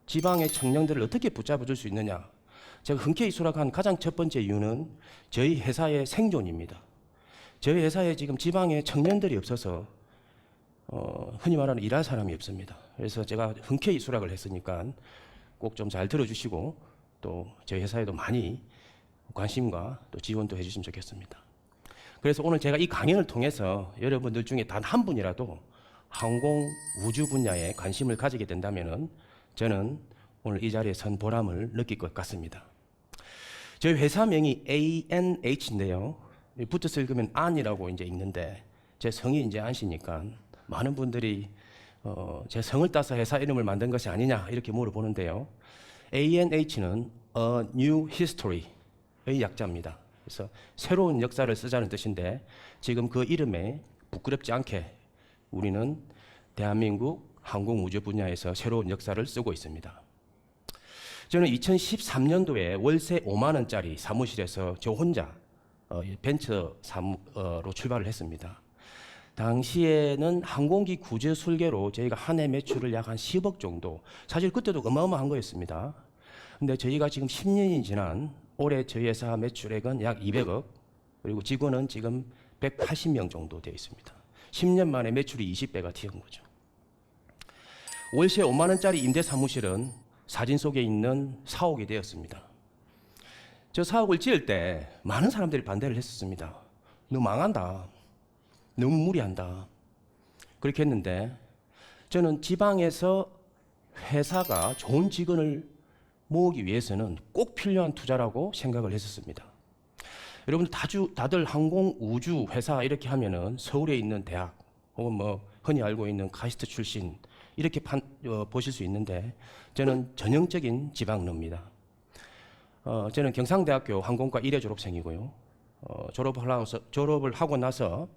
Speaker 13: 지방의 청년들을 어떻게 붙잡아줄 수 있느냐. 제가 흔쾌히 수락한 가장 첫 번째 이유는 저희 회사의 생존입니다. 저희 회사에 지금 지방에 청년들이 없어서 흔히 말하는 일할 사람이 없습니다. 그래서 제가 흔쾌히 수락을 했으니까 꼭 좀 잘 들어주시고 또 저희 회사에도 많이 관심과 또 지원도 해주시면 좋겠습니다. 그래서 오늘 제가 이 강연을 통해서 여러분들 중에 단 한 분이라도 항공 우주 분야에 관심을 가지게 된다면은 저는 오늘 이 자리에 선 보람을 느낄 것 같습니다. 저희 회사명이 ANH인데요. 붙어서 읽으면 안이라고 이제 읽는데 제 성이 이제 안씨니까 많은 분들이 제 성을 따서 회사 이름을 만든 것이 아니냐 이렇게 물어보는데요. ANH는 A New History의 약자입니다. 그래서 새로운 역사를 쓰자는 뜻인데 지금 그 이름에 부끄럽지 않게 우리는 대한민국 항공우주 분야에서 새로운 역사를 쓰고 있습니다. 저는 2013년도에 월세 5만 원짜리 사무실에서 저 혼자 벤처 사무로 출발을 했습니다. 당시에는 항공기 구제 설계로 저희가 한 해 매출을 약 한 10억 정도, 사실 그때도 어마어마한 거였습니다. 근데 저희가 지금 10년이 지난 올해 저희 회사 매출액은 약 200억, 그리고 직원은 지금 180명 정도 되어 있습니다. 10년 만에 매출이 20배가 튀은 거죠. 월세 5만 원짜리 임대 사무실은 사진 속에 있는 사옥이 되었습니다. 저 사옥을 지을 때 많은 사람들이 반대를 했었습니다. 너 망한다. 너무 무리한다. 그렇게 했는데 저는 지방에서 회사가 좋은 직원을 모으기 위해서는 꼭 필요한 투자라고 생각을 했었습니다. 여러분들 다들 항공 우주 회사 이렇게 하면은 서울에 있는 대학 혹은 뭐 흔히 알고 있는 카이스트 출신 이렇게 보실 수 있는데 저는 전형적인 지방러입니다. 저는 경상대학교 항공과 1회 졸업생이고요. 졸업을 하고 나서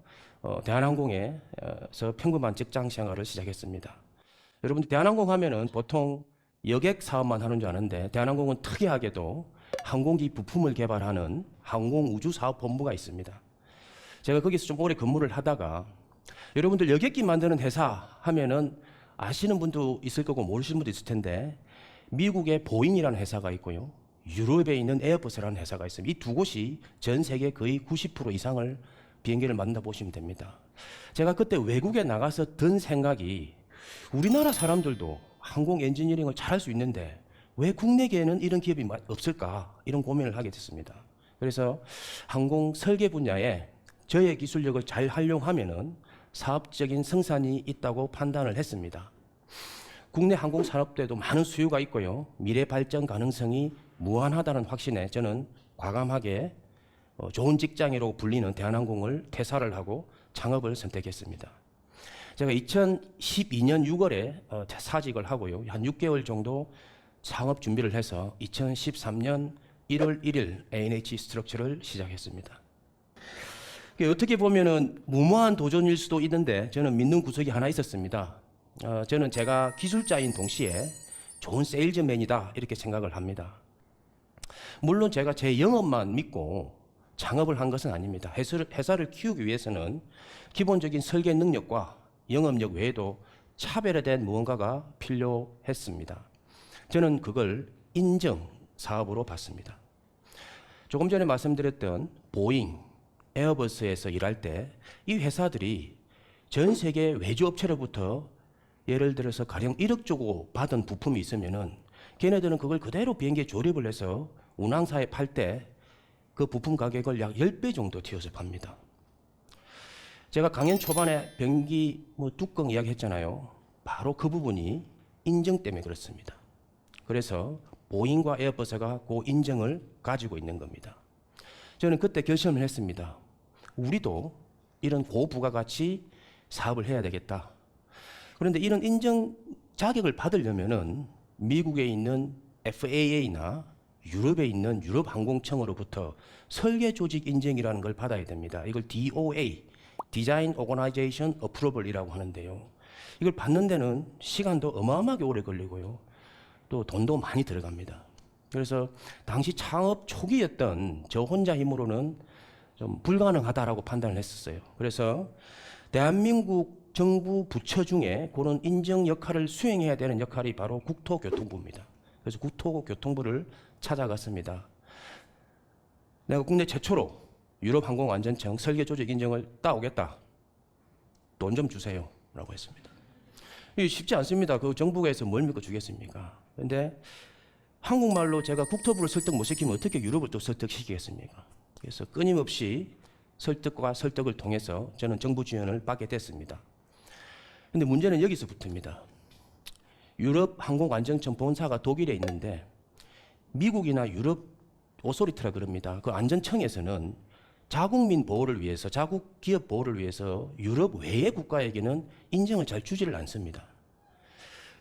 Speaker 13: 대한항공에서 평범한 직장 생활을 시작했습니다. 여러분들 대한항공 하면은 보통 여객 사업만 하는 줄 아는데 대한항공은 특이하게도 항공기 부품을 개발하는 항공우주사업본부가 있습니다. 제가 거기서 좀 오래 근무를 하다가 여러분들 여객기 만드는 회사 하면은 아시는 분도 있을 거고 모르시는 분도 있을 텐데 미국의 보잉이라는 회사가 있고요. 유럽에 있는 에어버스라는 회사가 있습니다. 이 두 곳이 전 세계 거의 90% 이상을 비행기를 만든다 보시면 됩니다. 제가 그때 외국에 나가서 든 생각이 우리나라 사람들도 항공 엔지니어링을 잘할 수 있는데 왜 국내계에는 이런 기업이 없을까 이런 고민을 하게 됐습니다. 그래서 항공 설계 분야에 저의 기술력을 잘 활용하면은 사업적인 성산이 있다고 판단을 했습니다. 국내 항공 산업대도 많은 수요가 있고요. 미래 발전 가능성이 무한하다는 확신에 저는 과감하게 좋은 직장이라고 불리는 대한항공을 퇴사를 하고 창업을 선택했습니다. 제가 2012년 6월에 사직을 하고요. 한 6개월 정도 창업 준비를 해서 2013년 1월 1일 ANH 스트럭처를 시작했습니다. 어떻게 보면은 무모한 도전일 수도 있는데 저는 믿는 구석이 하나 있었습니다. 저는 제가 기술자인 동시에 좋은 세일즈맨이다 이렇게 생각을 합니다. 물론 제가 제 영업만 믿고 창업을 한 것은 아닙니다. 회사를 키우기 위해서는 기본적인 설계 능력과 영업력 외에도 차별화된 무언가가 필요했습니다. 저는 그걸 인증 사업으로 봤습니다. 조금 전에 말씀드렸던 보잉, 에어버스에서 일할 때 이 회사들이 전 세계 외주업체로부터 예를 들어서 가령 1억 주고 받은 부품이 있으면은 걔네들은 그걸 그대로 비행기에 조립을 해서 운항사에 팔 때 그 부품 가격을 약 10배 정도 튀어서 팝니다. 제가 강연 초반에 변기 뚜껑 이야기 했잖아요. 바로 그 부분이 인증 때문에 그렇습니다. 그래서 보잉과 에어버스가 그 인증을 가지고 있는 겁니다. 저는 그때 결심을 했습니다. 우리도 이런 고부가가치 사업을 해야 되겠다. 그런데 이런 인증 자격을 받으려면은 미국에 있는 FAA나 유럽에 있는 유럽항공청으로부터 설계조직 인증이라는 걸 받아야 됩니다. 이걸 DOA, Design Organization Approval이라고 하는데요. 이걸 받는 데는 시간도 어마어마하게 오래 걸리고요. 또 돈도 많이 들어갑니다. 그래서 당시 창업 초기였던 저 혼자 힘으로는 좀 불가능하다라고 판단을 했었어요. 그래서 대한민국 정부 부처 중에 그런 인증 역할을 수행해야 되는 역할이 바로 국토교통부입니다. 그래서 국토교통부를 찾아갔습니다. 내가 국내 최초로 유럽항공안전청 설계조직 인증을 따오겠다. 돈 좀 주세요. 라고 했습니다. 이게 쉽지 않습니다. 그 정부에서 뭘 믿고 주겠습니까? 근데 한국말로 제가 국토부를 설득 못 시키면 어떻게 유럽을 또 설득시키겠습니까? 그래서 끊임없이 설득과 설득을 통해서 저는 정부 지원을 받게 됐습니다. 근데 문제는 여기서 붙습니다. 유럽 항공안전청 본사가 독일에 있는데 미국이나 유럽 오소리티라 그럽니다. 그 안전청에서는 자국민 보호를 위해서, 자국 기업 보호를 위해서 유럽 외의 국가에게는 인증을 잘 주지를 않습니다.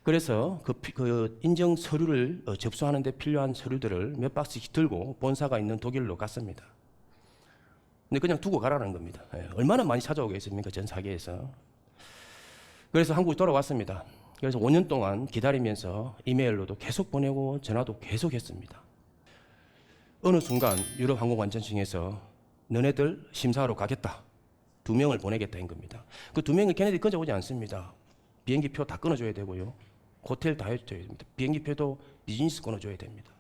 Speaker 13: 그래서 그 인증 서류를 접수하는 데 필요한 서류들을 몇 박스씩 들고 본사가 있는 독일로 갔습니다. 근데 그냥 두고 가라는 겁니다. 얼마나 많이 찾아오겠습니까? 전 세계에서. 그래서 한국에 돌아왔습니다. 그래서 5년 동안 기다리면서 이메일로도 계속 보내고 전화도 계속 했습니다. 어느 순간 유럽항공안전청에서 너네들 심사하러 가겠다. 2명을 보내겠다 한 겁니다. 그 2명을 걔네들이 끊어오지 않습니다. 비행기표 다 끊어줘야 되고요. 호텔 다 해줘야 됩니다. 비행기표도 비즈니스 끊어줘야 됩니다.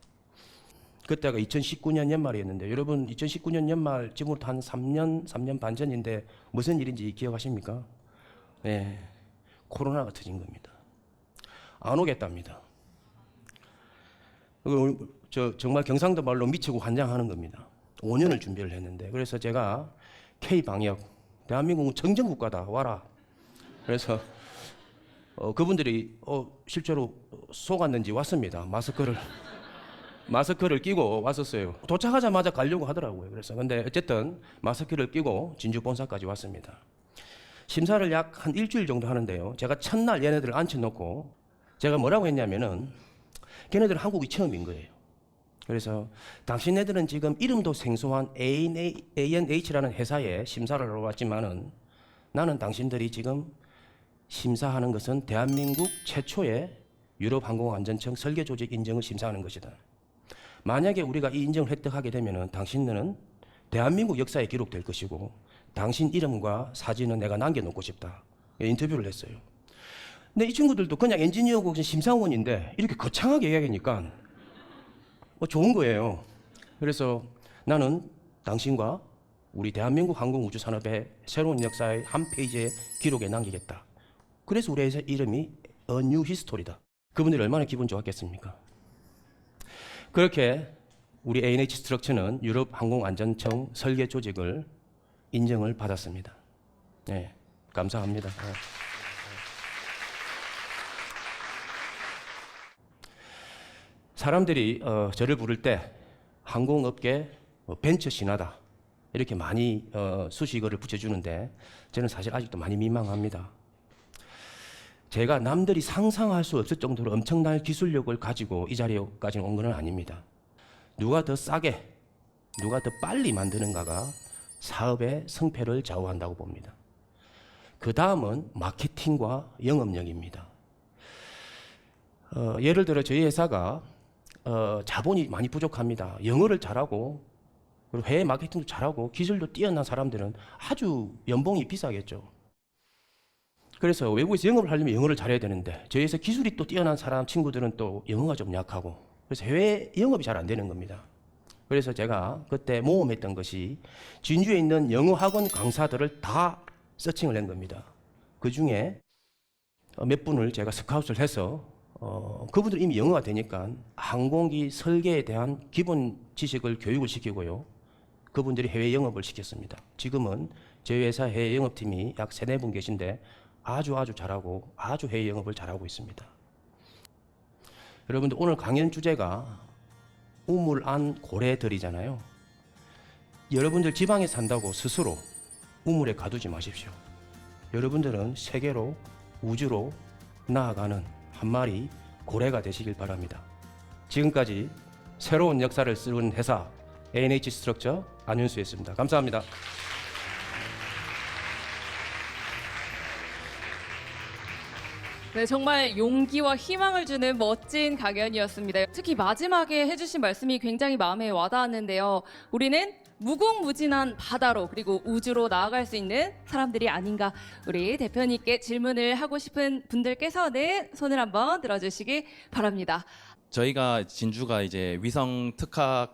Speaker 13: 그때가 2019년 연말이었는데 여러분 2019년 연말 지금부터 한 3년 반 전인데 무슨 일인지 기억하십니까? 네, 코로나가 터진 겁니다. 안 오겠답니다. 정말 경상도 말로 미치고 환장하는 겁니다. 5년을 준비를 했는데 그래서 제가 K방역, 대한민국은 정전국가다 와라. 그래서 그분들이 실제로 속았는지 왔습니다. 마스크를 끼고 왔었어요. 도착하자마자 가려고 하더라고요. 그래서 근데 어쨌든 마스크를 끼고 진주 본사까지 왔습니다. 심사를 약 한 일주일 정도 하는데요. 제가 첫날 얘네들을 앉혀놓고 제가 뭐라고 했냐면은 걔네들은 한국이 처음인 거예요. 그래서 당신네들은 지금 이름도 생소한 ANH라는 회사에 심사를 하러 왔지만은 나는 당신들이 지금 심사하는 것은 대한민국 최초의 유럽항공안전청 설계조직 인증을 심사하는 것이다. 만약에 우리가 이 인증을 획득하게 되면은 당신들은 대한민국 역사에 기록될 것이고 당신 이름과 사진은 내가 남겨놓고 싶다. 인터뷰를 했어요. 근데 이 친구들도 그냥 엔지니어고 심사원인데 이렇게 거창하게 이야기하니까 좋은 거예요. 그래서 나는 당신과 우리 대한민국 항공우주산업의 새로운 역사의 한 페이지의 기록에 남기겠다. 그래서 우리 회사 이름이 A New History다. 그분들이 얼마나 기분 좋았겠습니까? 그렇게 우리 ANH 스트럭처는 유럽 항공안전청 설계 조직을 인정을 받았습니다. 네, 감사합니다. 사람들이 저를 부를 때 항공업계 벤처 신화다 이렇게 많이 수식어를 붙여주는데 저는 사실 아직도 많이 민망합니다. 제가 남들이 상상할 수 없을 정도로 엄청난 기술력을 가지고 이 자리까지 온 건 아닙니다. 누가 더 싸게, 누가 더 빨리 만드는가가 사업의 성패를 좌우한다고 봅니다. 그 다음은 마케팅과 영업력입니다. 예를 들어 저희 회사가 자본이 많이 부족합니다. 영어를 잘하고 그리고 해외 마케팅도 잘하고 기술도 뛰어난 사람들은 아주 연봉이 비싸겠죠. 그래서 외국에서 영업을 하려면 영어를 잘해야 되는데 저희 회사 기술이 또 뛰어난 사람 친구들은 또 영어가 좀 약하고 그래서 해외 영업이 잘 안 되는 겁니다. 그래서 제가 그때 모험했던 것이 진주에 있는 영어 학원 강사들을 다 서칭을 한 겁니다. 그 중에 몇 분을 제가 스카웃을 해서 그분들 이미 영어가 되니까 항공기 설계에 대한 기본 지식을 교육을 시키고요. 그분들이 해외 영업을 시켰습니다. 지금은 저희 회사 해외 영업팀이 약 3-4분 계신데 아주 잘하고 아주 해외 영업을 잘하고 있습니다. 여러분들 오늘 강연 주제가 우물 안 고래들이잖아요. 여러분들 지방에 산다고 스스로 우물에 가두지 마십시오. 여러분들은 세계로 우주로 나아가는 한 마리 고래가 되시길 바랍니다. 지금까지 새로운 역사를 쓰는 회사 ANH 스트럭처 안윤수였습니다. 감사합니다.
Speaker 8: 네, 정말 용기와 희망을 주는 멋진 강연이었습니다. 특히 마지막에 해주신 말씀이 굉장히 마음에 와닿았는데요. 우리는 무궁무진한 바다로 그리고 우주로 나아갈 수 있는 사람들이 아닌가. 우리 대표님께 질문을 하고 싶은 분들께서는 손을 한번 들어주시기 바랍니다.
Speaker 14: 저희가 진주가 이제 위성 특화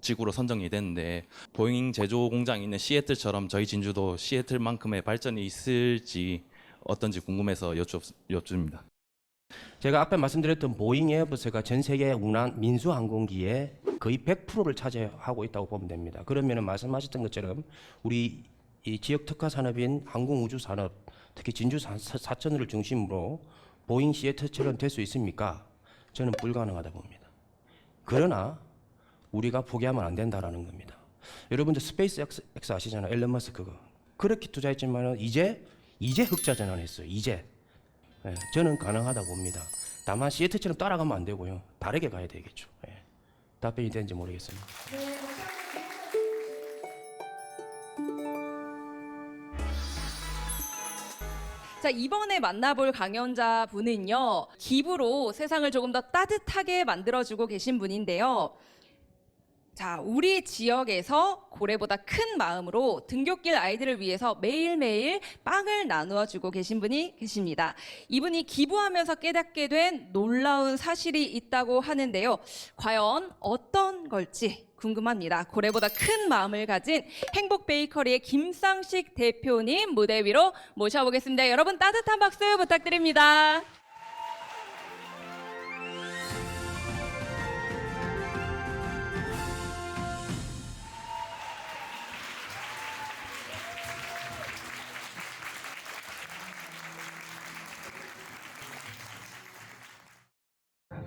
Speaker 14: 지구로 선정이 됐는데 보잉 제조 공장이 있는 시애틀처럼 저희 진주도 시애틀만큼의 발전이 있을지 어떤지 궁금해서 여쭙습니다.
Speaker 13: 제가 앞에 말씀드렸던 보잉 에어버스가 전 세계 운항 민수 항공기의 거의 100%를 차지하고 있다고 보면 됩니다. 그러면 말씀하셨던 것처럼 우리 이 지역 특화 산업인 항공우주 산업, 특히 진주 사천을 중심으로 보잉 시애틀처럼 될 수 있습니까? 저는 불가능하다 봅니다. 그러나 우리가 포기하면 안 된다라는 겁니다. 여러분들 스페이스 X 아시잖아요. 앨런 머스크가 그렇게 투자했지만 이제 흑자 전환했어요. 이제 저는 가능하다 봅니다. 다만 시애틀처럼 따라가면 안 되고요. 다르게 가야 되겠죠. 답변이 되는지 모르겠습니다.
Speaker 8: 자, 이번에 만나볼 강연자 분은요, 기부로 세상을 조금 더 따뜻하게 만들어주고 계신 분인데요. 자, 우리 지역에서 고래보다 큰 마음으로 등굣길 아이들을 위해서 매일매일 빵을 나누어 주고 계신 분이 계십니다. 이분이 기부하면서 깨닫게 된 놀라운 사실이 있다고 하는데요. 과연 어떤 걸지 궁금합니다. 고래보다 큰 마음을 가진 행복 베이커리의 김상식 대표님 무대 위로 모셔보겠습니다. 여러분 따뜻한 박수 부탁드립니다.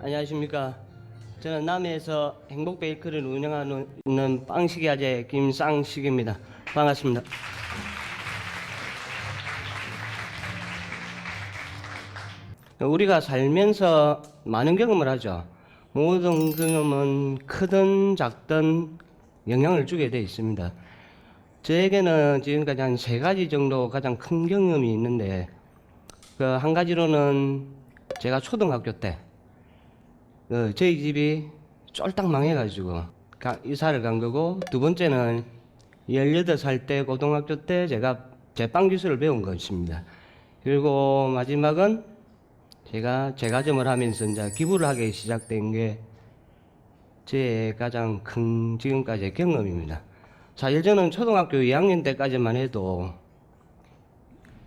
Speaker 15: 안녕하십니까. 저는 남해에서 행복 베이커리를 운영하는 빵식이 아재 김상식입니다. 반갑습니다. 우리가 살면서 많은 경험을 하죠. 모든 경험은 크든 작든 영향을 주게 되어 있습니다. 저에게는 지금까지 한 3가지 정도 가장 큰 경험이 있는데, 그 한 가지로는 제가 초등학교 때 저희 집이 쫄딱 망해가지고 이사를 간 거고, 두 번째는 18살 때 고등학교 때 제가 제빵 기술을 배운 것입니다. 그리고 마지막은 제가 제과점을 하면서 이제 기부를 하기 시작된 게 제 가장 큰 지금까지의 경험입니다. 사실 저는 초등학교 2학년 때까지만 해도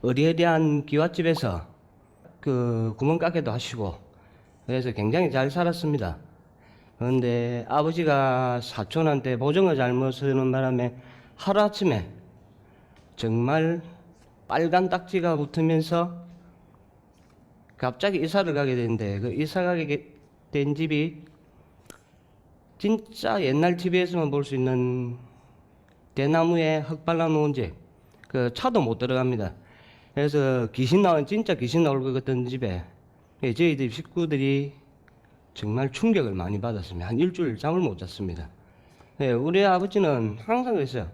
Speaker 15: 어리어리한 기와집에서 그 구멍가게도 하시고 그래서 굉장히 잘 살았습니다. 그런데 아버지가 사촌한테 보증을 잘못 쓰는 바람에 하루아침에 정말 빨간 딱지가 붙으면서 갑자기 이사를 가게 되는데 그 이사 가게 된 집이 진짜 옛날 TV에서만 볼 수 있는 대나무에 흙 발라놓은 집. 그 차도 못 들어갑니다. 그래서 진짜 귀신 나올 것 같은 집에 저희들 식구들이 정말 충격을 많이 받았습니다. 한 일주일 잠을 못 잤습니다. 우리 아버지는 항상 그랬어요.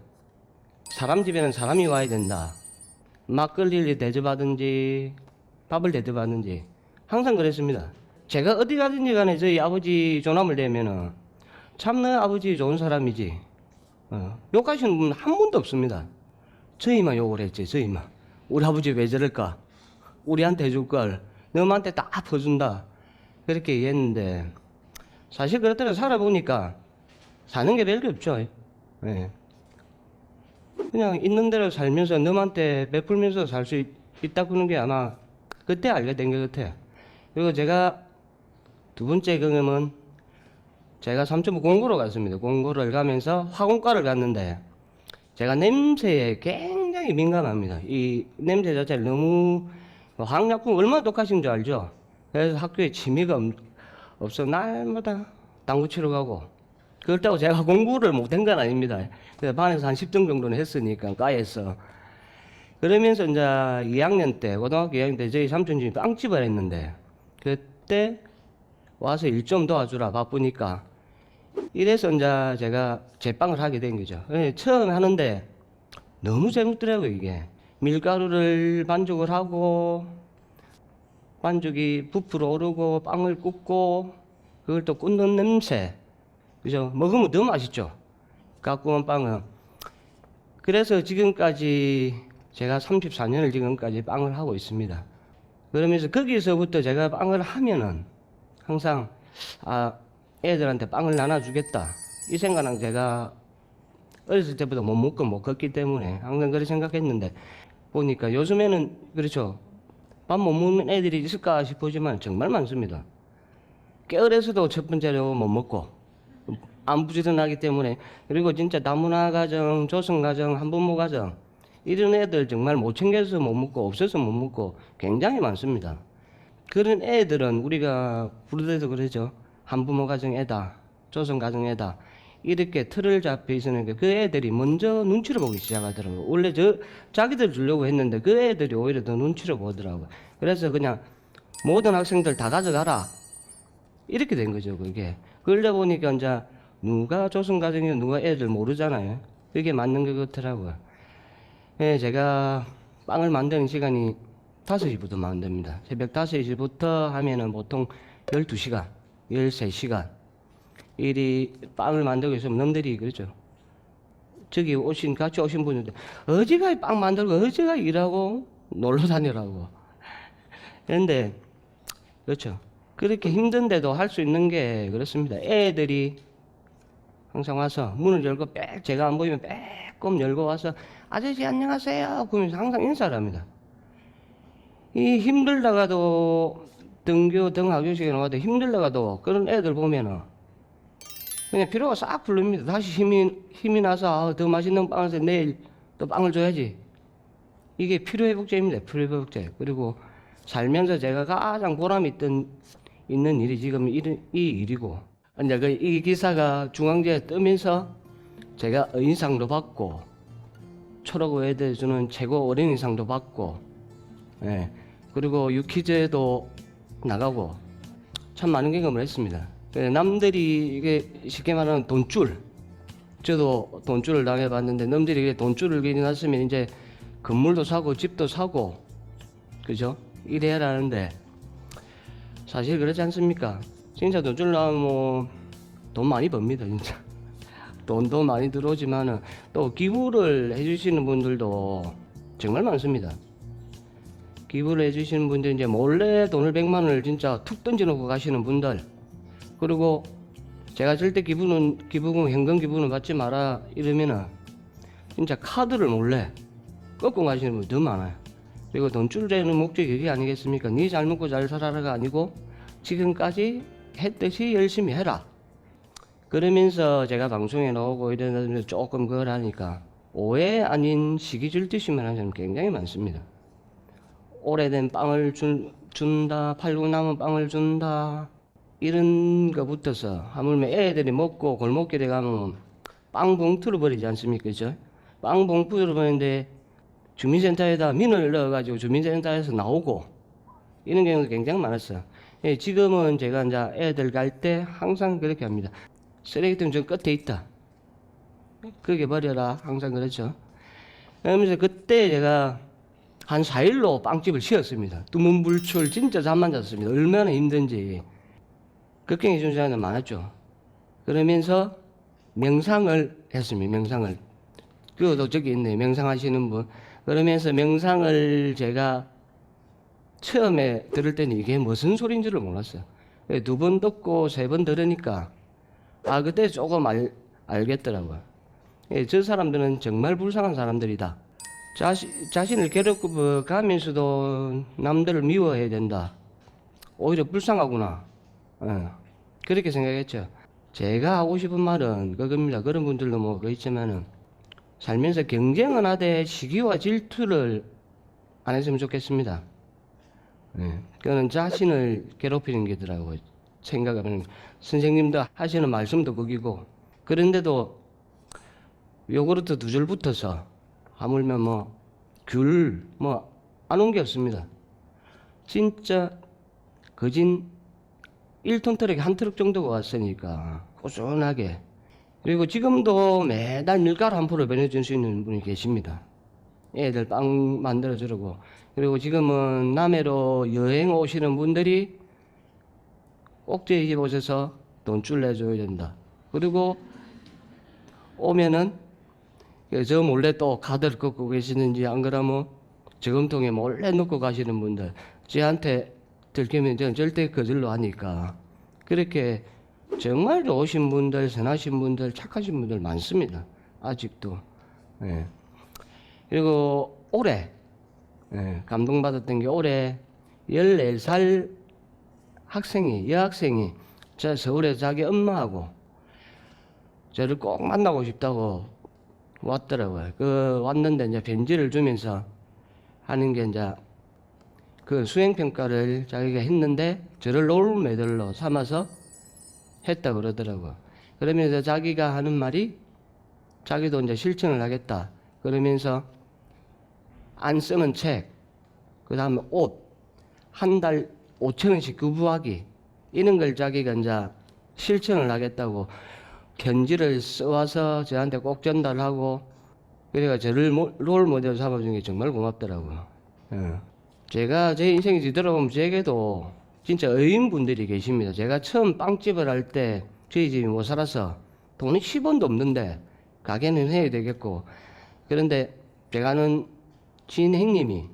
Speaker 15: 사람 집에는 사람이 와야 된다. 막걸리를 대접하든지 밥을 대접하든지 항상 그랬습니다. 제가 어디 가든지 간에 저희 아버지 조남을 대면은 참 너 아버지 좋은 사람이지. 욕하시는 분 한 분도 없습니다. 저희만 욕을 했지. 저희만. 우리 아버지 왜 저럴까? 우리한테 해줄 걸 너한테 다 퍼준다. 그렇게 얘기했는데 사실 그렇더라도 살아보니까 사는 게 별게 없죠. 예. 그냥 있는 대로 살면서 너한테 베풀면서 살 수 있다고 하는 게 아마 그때 알게 된 것 같아요. 그리고 제가 두 번째 경험은 제가 삼천포 공고를 갔습니다. 공고를 가면서 화공과를 갔는데 제가 냄새에 굉장히 민감합니다. 이 냄새 자체를 너무 화학약품 얼마나 독하신 줄 알죠? 그래서 학교에 취미가 없어 날마다 당구 치러 가고 그렇다고 제가 공부를 못한 건 아닙니다. 그래서 반에서 한 10등 정도는 했으니까 과에서 그러면서 이제 2학년 때 고등학교 2학년 때 저희 삼촌집이 빵집을 했는데 그때 와서 일 좀 도와주라 바쁘니까 이래서 이제 제가 제빵을 하게 된 거죠. 처음 하는데 너무 재밌더라고요. 이게 밀가루를 반죽을 하고 반죽이 부풀어 오르고 빵을 굽고 그걸 또 굽는 냄새 그죠? 먹으면 더 맛있죠. 가꾸운 빵은. 그래서 지금까지 제가 34년을 지금까지 빵을 하고 있습니다. 그러면서 거기서부터 제가 빵을 하면은 항상 애들한테 빵을 나눠주겠다 이 생각은 제가 어렸을 때부터 못 먹고 못 걷기 때문에 항상 그렇게 생각했는데 보니까 요즘에는 그렇죠. 밥 못 먹는 애들이 있을까 싶지만 정말 많습니다. 깨어려서도 첫 번째로 못 먹고 안 부지런하기 때문에 그리고 진짜 다문화 가정, 조성 가정, 한부모 가정 이런 애들 정말 못 챙겨서 못 먹고 없어서 못 먹고 굉장히 많습니다. 그런 애들은 우리가 부르대도 그러죠. 한부모 가정 애다, 조성 가정 애다 이렇게 틀을 잡혀 있으니까 그 애들이 먼저 눈치를 보기 시작하더라고요. 원래 자기들 주려고 했는데 그 애들이 오히려 더 눈치를 보더라고요. 그래서 그냥 모든 학생들 다 가져가라 이렇게 된 거죠. 그게 그러다 보니까 이제 누가 조선 가정이고 누가 애들 모르잖아요. 그게 맞는 것 같더라고요. 제가 빵을 만드는 시간이 5시부터 만듭니다. 새벽 5시부터 하면은 보통 12시간, 13시간 일이 빵을 만들고 있으면 놈들이 그렇죠. 저기 같이 오신 분인데 어지가 빵 만들고 어지가 일하고 놀러 다니라고. 그런데 그렇죠. 그렇게 힘든데도 할 수 있는 게 그렇습니다. 애들이 항상 와서 문을 열고 제가 안 보이면 빼꼼 열고 와서 아저씨 안녕하세요 그러면서 항상 인사를 합니다. 이 힘들다가도 등하교식에 나와도 힘들다가도 그런 애들 보면은 그냥 피로가 싹 풀립니다. 다시 힘이 나서 더 맛있는 빵을 해서 내일 또 빵을 줘야지. 이게 피로회복제입니다. 피로회복제. 그리고 살면서 제가 가장 보람이 있는 일이 지금 이 일이고 이제 이 기사가 중앙지에 뜨면서 제가 의인상도 받고 초록의회에 주는 최고 어린이상도 받고 그리고 유퀴즈에도 나가고 참 많은 경험을 했습니다. 남들이 이게 쉽게 말하는 돈줄 저도 돈줄을 당해봤는데 남들이 이게 돈줄을 괜히 났으면 이제 건물도 사고 집도 사고 그죠? 이래야하는데 사실 그렇지 않습니까? 진짜 돈줄 나오면 뭐 돈 많이 법니다. 진짜 돈도 많이 들어오지만은 또 기부를 해주시는 분들도 정말 많습니다. 기부를 해주시는 분들 이제 몰래 돈을 100만 원을 진짜 툭 던져놓고 가시는 분들 그리고 제가 절대 기부금 현금 기부는 받지 마라 이러면은 진짜 카드를 몰래 꺾고 가시는 분들 더 많아요. 그리고 돈줄 되는 목적이 그게 아니겠습니까? 네 잘 먹고 잘 살아라가 아니고 지금까지 했듯이 열심히 해라. 그러면서 제가 방송에 나오고 이러면서 조금 그걸 하니까 오해 아닌 시기 질투심을 하는 사람 굉장히 많습니다. 오래된 빵을 준다, 팔고 남은 빵을 준다, 이런 거부터서 하물며 애들이 먹고 골목길에 가면 빵 봉투를 버리지 않습니까? 그죠? 빵 봉투를 버리는데 주민센터에다 민원을 넣어가지고 주민센터에서 나오고 이런 경우도 굉장히 많았어요. 예, 지금은 제가 이제 애들 갈 때 항상 그렇게 합니다. 쓰레기통 저 끝에 있다. 거기 버려라. 항상 그렇죠. 그러면서 그때 제가 한 4일로 빵집을 쉬었습니다. 두문불출 진짜 잠만 잤습니다. 얼마나 힘든지. 걱정해 주는 사람들 많았죠. 그러면서 명상을 했습니다. 명상을. 그것도 저기 있네. 명상하시는 분. 그러면서 명상을 제가 처음에 들을 때는 이게 무슨 소리인지를 몰랐어요. 2번 듣고 3번 들으니까 그때 조금 알겠더라고요. 저 사람들은 정말 불쌍한 사람들이다. 자신을 괴롭고 가면서도 남들을 미워해야 된다. 오히려 불쌍하구나. 그렇게 생각했죠. 제가 하고 싶은 말은 그겁니다. 그런 분들도 뭐 있지만은 살면서 경쟁은 하되 시기와 질투를 안 했으면 좋겠습니다. 그거는 자신을 괴롭히는 게더라고요. 생각하면 선생님도 하시는 말씀도 거기고 그런데도 요구르트 2줄 붙어서 하물며 귤 안 온 게 없습니다. 진짜 거진 1톤 트럭에 한 트럭 정도가 왔으니까 꾸준하게. 그리고 지금도 매달 밀가루 한 포를 보내줄 수 있는 분이 계십니다. 애들 빵 만들어주려고. 그리고 지금은 남해로 여행 오시는 분들이 꼭 저희 집 오셔서 돈줄 내줘야 된다. 그리고 오면은 저 몰래 또 카드를 걷고 계시는지 안 그러면 저금통에 몰래 넣고 가시는 분들 저한테 들키면 저는 절대 거절로 하니까 그렇게 정말 좋으신 분들, 선하신 분들, 착하신 분들 많습니다. 아직도. 그리고 올해 감동받았던 게 올해 14살 여학생이 저 서울에 자기 엄마하고 저를 꼭 만나고 싶다고 왔더라고요. 왔는데 이제 편지를 주면서 하는 게 이제 그 수행평가를 자기가 했는데 저를 롤모델로 삼아서 했다 그러더라고요. 그러면서 자기가 하는 말이 자기도 이제 실천을 하겠다. 그러면서 안 쓰는 책, 그 다음에 옷, 한 달 5,000원씩 구부하기, 이런 걸 자기가 이제 실천을 하겠다고 편지를 써와서 저한테 꼭 전달하고, 그래가 저를 롤 모델로 삼아준 게 정말 고맙더라고요. 제가 제 인생이 뒤돌아보면 제게도 진짜 의인분들이 계십니다. 제가 처음 빵집을 할 때 저희 집이 못 살아서 돈이 10원도 없는데 가게는 해야 되겠고, 그런데 제가 아는 지인 형님이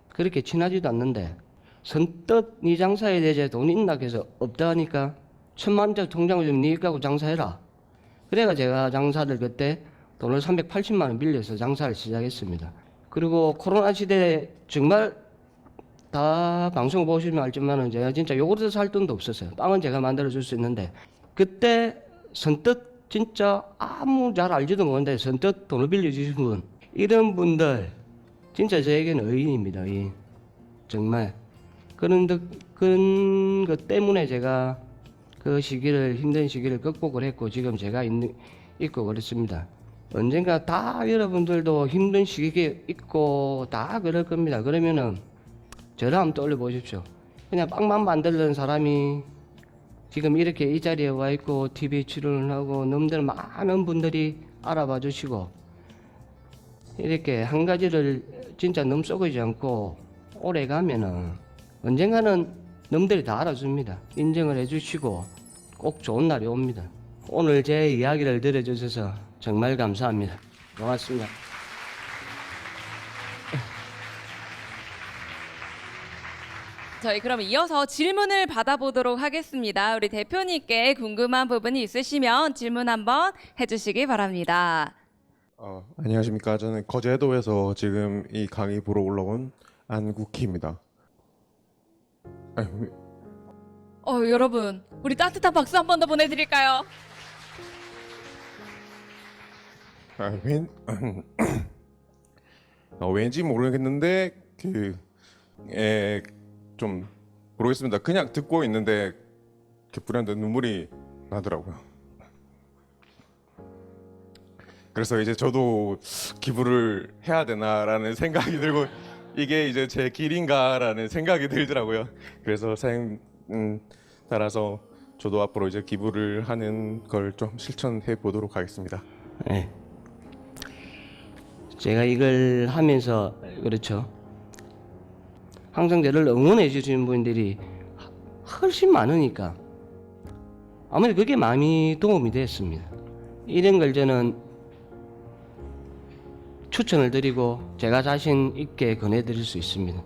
Speaker 15: 그렇게 친하지도 않는데 선뜻 네 장사에 대해 돈 있나 해서 없다 하니까 1,000만 원 통장을 좀 네 갖고 장사해라. 그래가 제가 장사를 그때 돈을 380만 원 빌려서 장사를 시작했습니다. 그리고 코로나 시대에 정말 다 방송 보시면 알지만은 제가 진짜 요구르트 살 돈도 없었어요. 빵은 제가 만들어 줄 수 있는데 그때 선뜻 진짜 아무 잘 알지도 못하는데 선뜻 돈을 빌려주신 분, 이런 분들 진짜 저에게는 의인입니다. 의인. 정말 그런 것 때문에 제가 그 힘든 시기를 극복을 했고 지금 제가 있고 그렇습니다. 언젠가 다 여러분들도 힘든 시기에 있고 다 그럴 겁니다. 그러면은 저를 한번 떠올려 보십시오. 그냥 빵만 만들던 사람이 지금 이렇게 이 자리에 와 있고 TV 출연을 하고 너무들 많은 분들이 알아봐 주시고 이렇게 한 가지를 진짜 너무 썩이지 않고 오래 가면은 언젠가는 놈들이 다 알아줍니다. 인정을 해주시고 꼭 좋은 날이 옵니다. 오늘 제 이야기를 들어주셔서 정말 감사합니다. 고맙습니다.
Speaker 8: 저희 그럼 이어서 질문을 받아보도록 하겠습니다. 우리 대표님께 궁금한 부분이 있으시면 질문 한번 해주시기 바랍니다.
Speaker 16: 안녕하십니까. 저는 거제도에서 지금 이 강의 보러 올라온 안국희입니다.
Speaker 8: 여러분, 우리 따뜻한 박수 한 번 더 보내드릴까요?
Speaker 16: 왠지 모르겠는데 좀 모르겠습니다. 그냥 듣고 있는데 불현듯 눈물이 나더라고요. 그래서 이제 저도 기부를 해야 되나라는 생각이 들고 이게 이제 제 길인가라는 생각이 들더라고요. 그래서 따라서 저도 앞으로 이제 기부를 하는 걸 좀 실천해 보도록 하겠습니다.
Speaker 15: 네. 제가 이걸 하면서 그렇죠. 항상 저를 응원해 주시는 분들이 훨씬 많으니까 아무래도 그게 많이 도움이 됐습니다. 이런 걸 저는 추천을 드리고 제가 자신 있게 권해드릴 수 있습니다.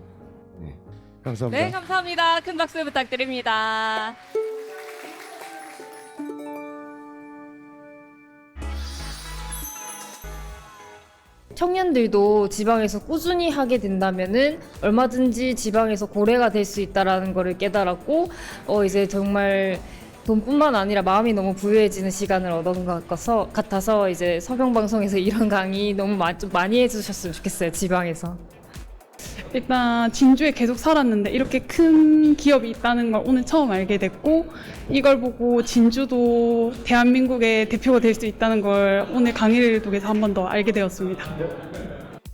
Speaker 15: 네.
Speaker 16: 감사합니다.
Speaker 8: 네, 감사합니다. 큰 박수 부탁드립니다.
Speaker 17: 청년들도 지방에서 꾸준히 하게 된다면은 얼마든지 지방에서 고래가 될 수 있다라는 거를 깨달았고 이제 정말 돈뿐만 아니라 마음이 너무 부유해지는 시간을 얻은 것 같아서 이제 서평방송에서 이런 강의 너무 좀 많이 해주셨으면 좋겠어요. 지방에서.
Speaker 18: 일단 진주에 계속 살았는데 이렇게 큰 기업이 있다는 걸 오늘 처음 알게 됐고 이걸 보고 진주도 대한민국의 대표가 될 수 있다는 걸 오늘 강의를 통해서 한 번 더 알게 되었습니다.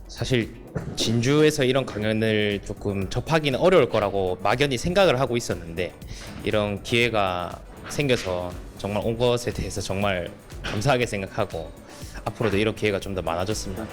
Speaker 19: 사실 진주에서 이런 강연을 조금 접하기는 어려울 거라고 막연히 생각을 하고 있었는데 이런 기회가 생겨서 정말 온 것에 대해서 정말 감사하게 생각하고 앞으로도 이런 기회가 좀 더 많아졌습니다.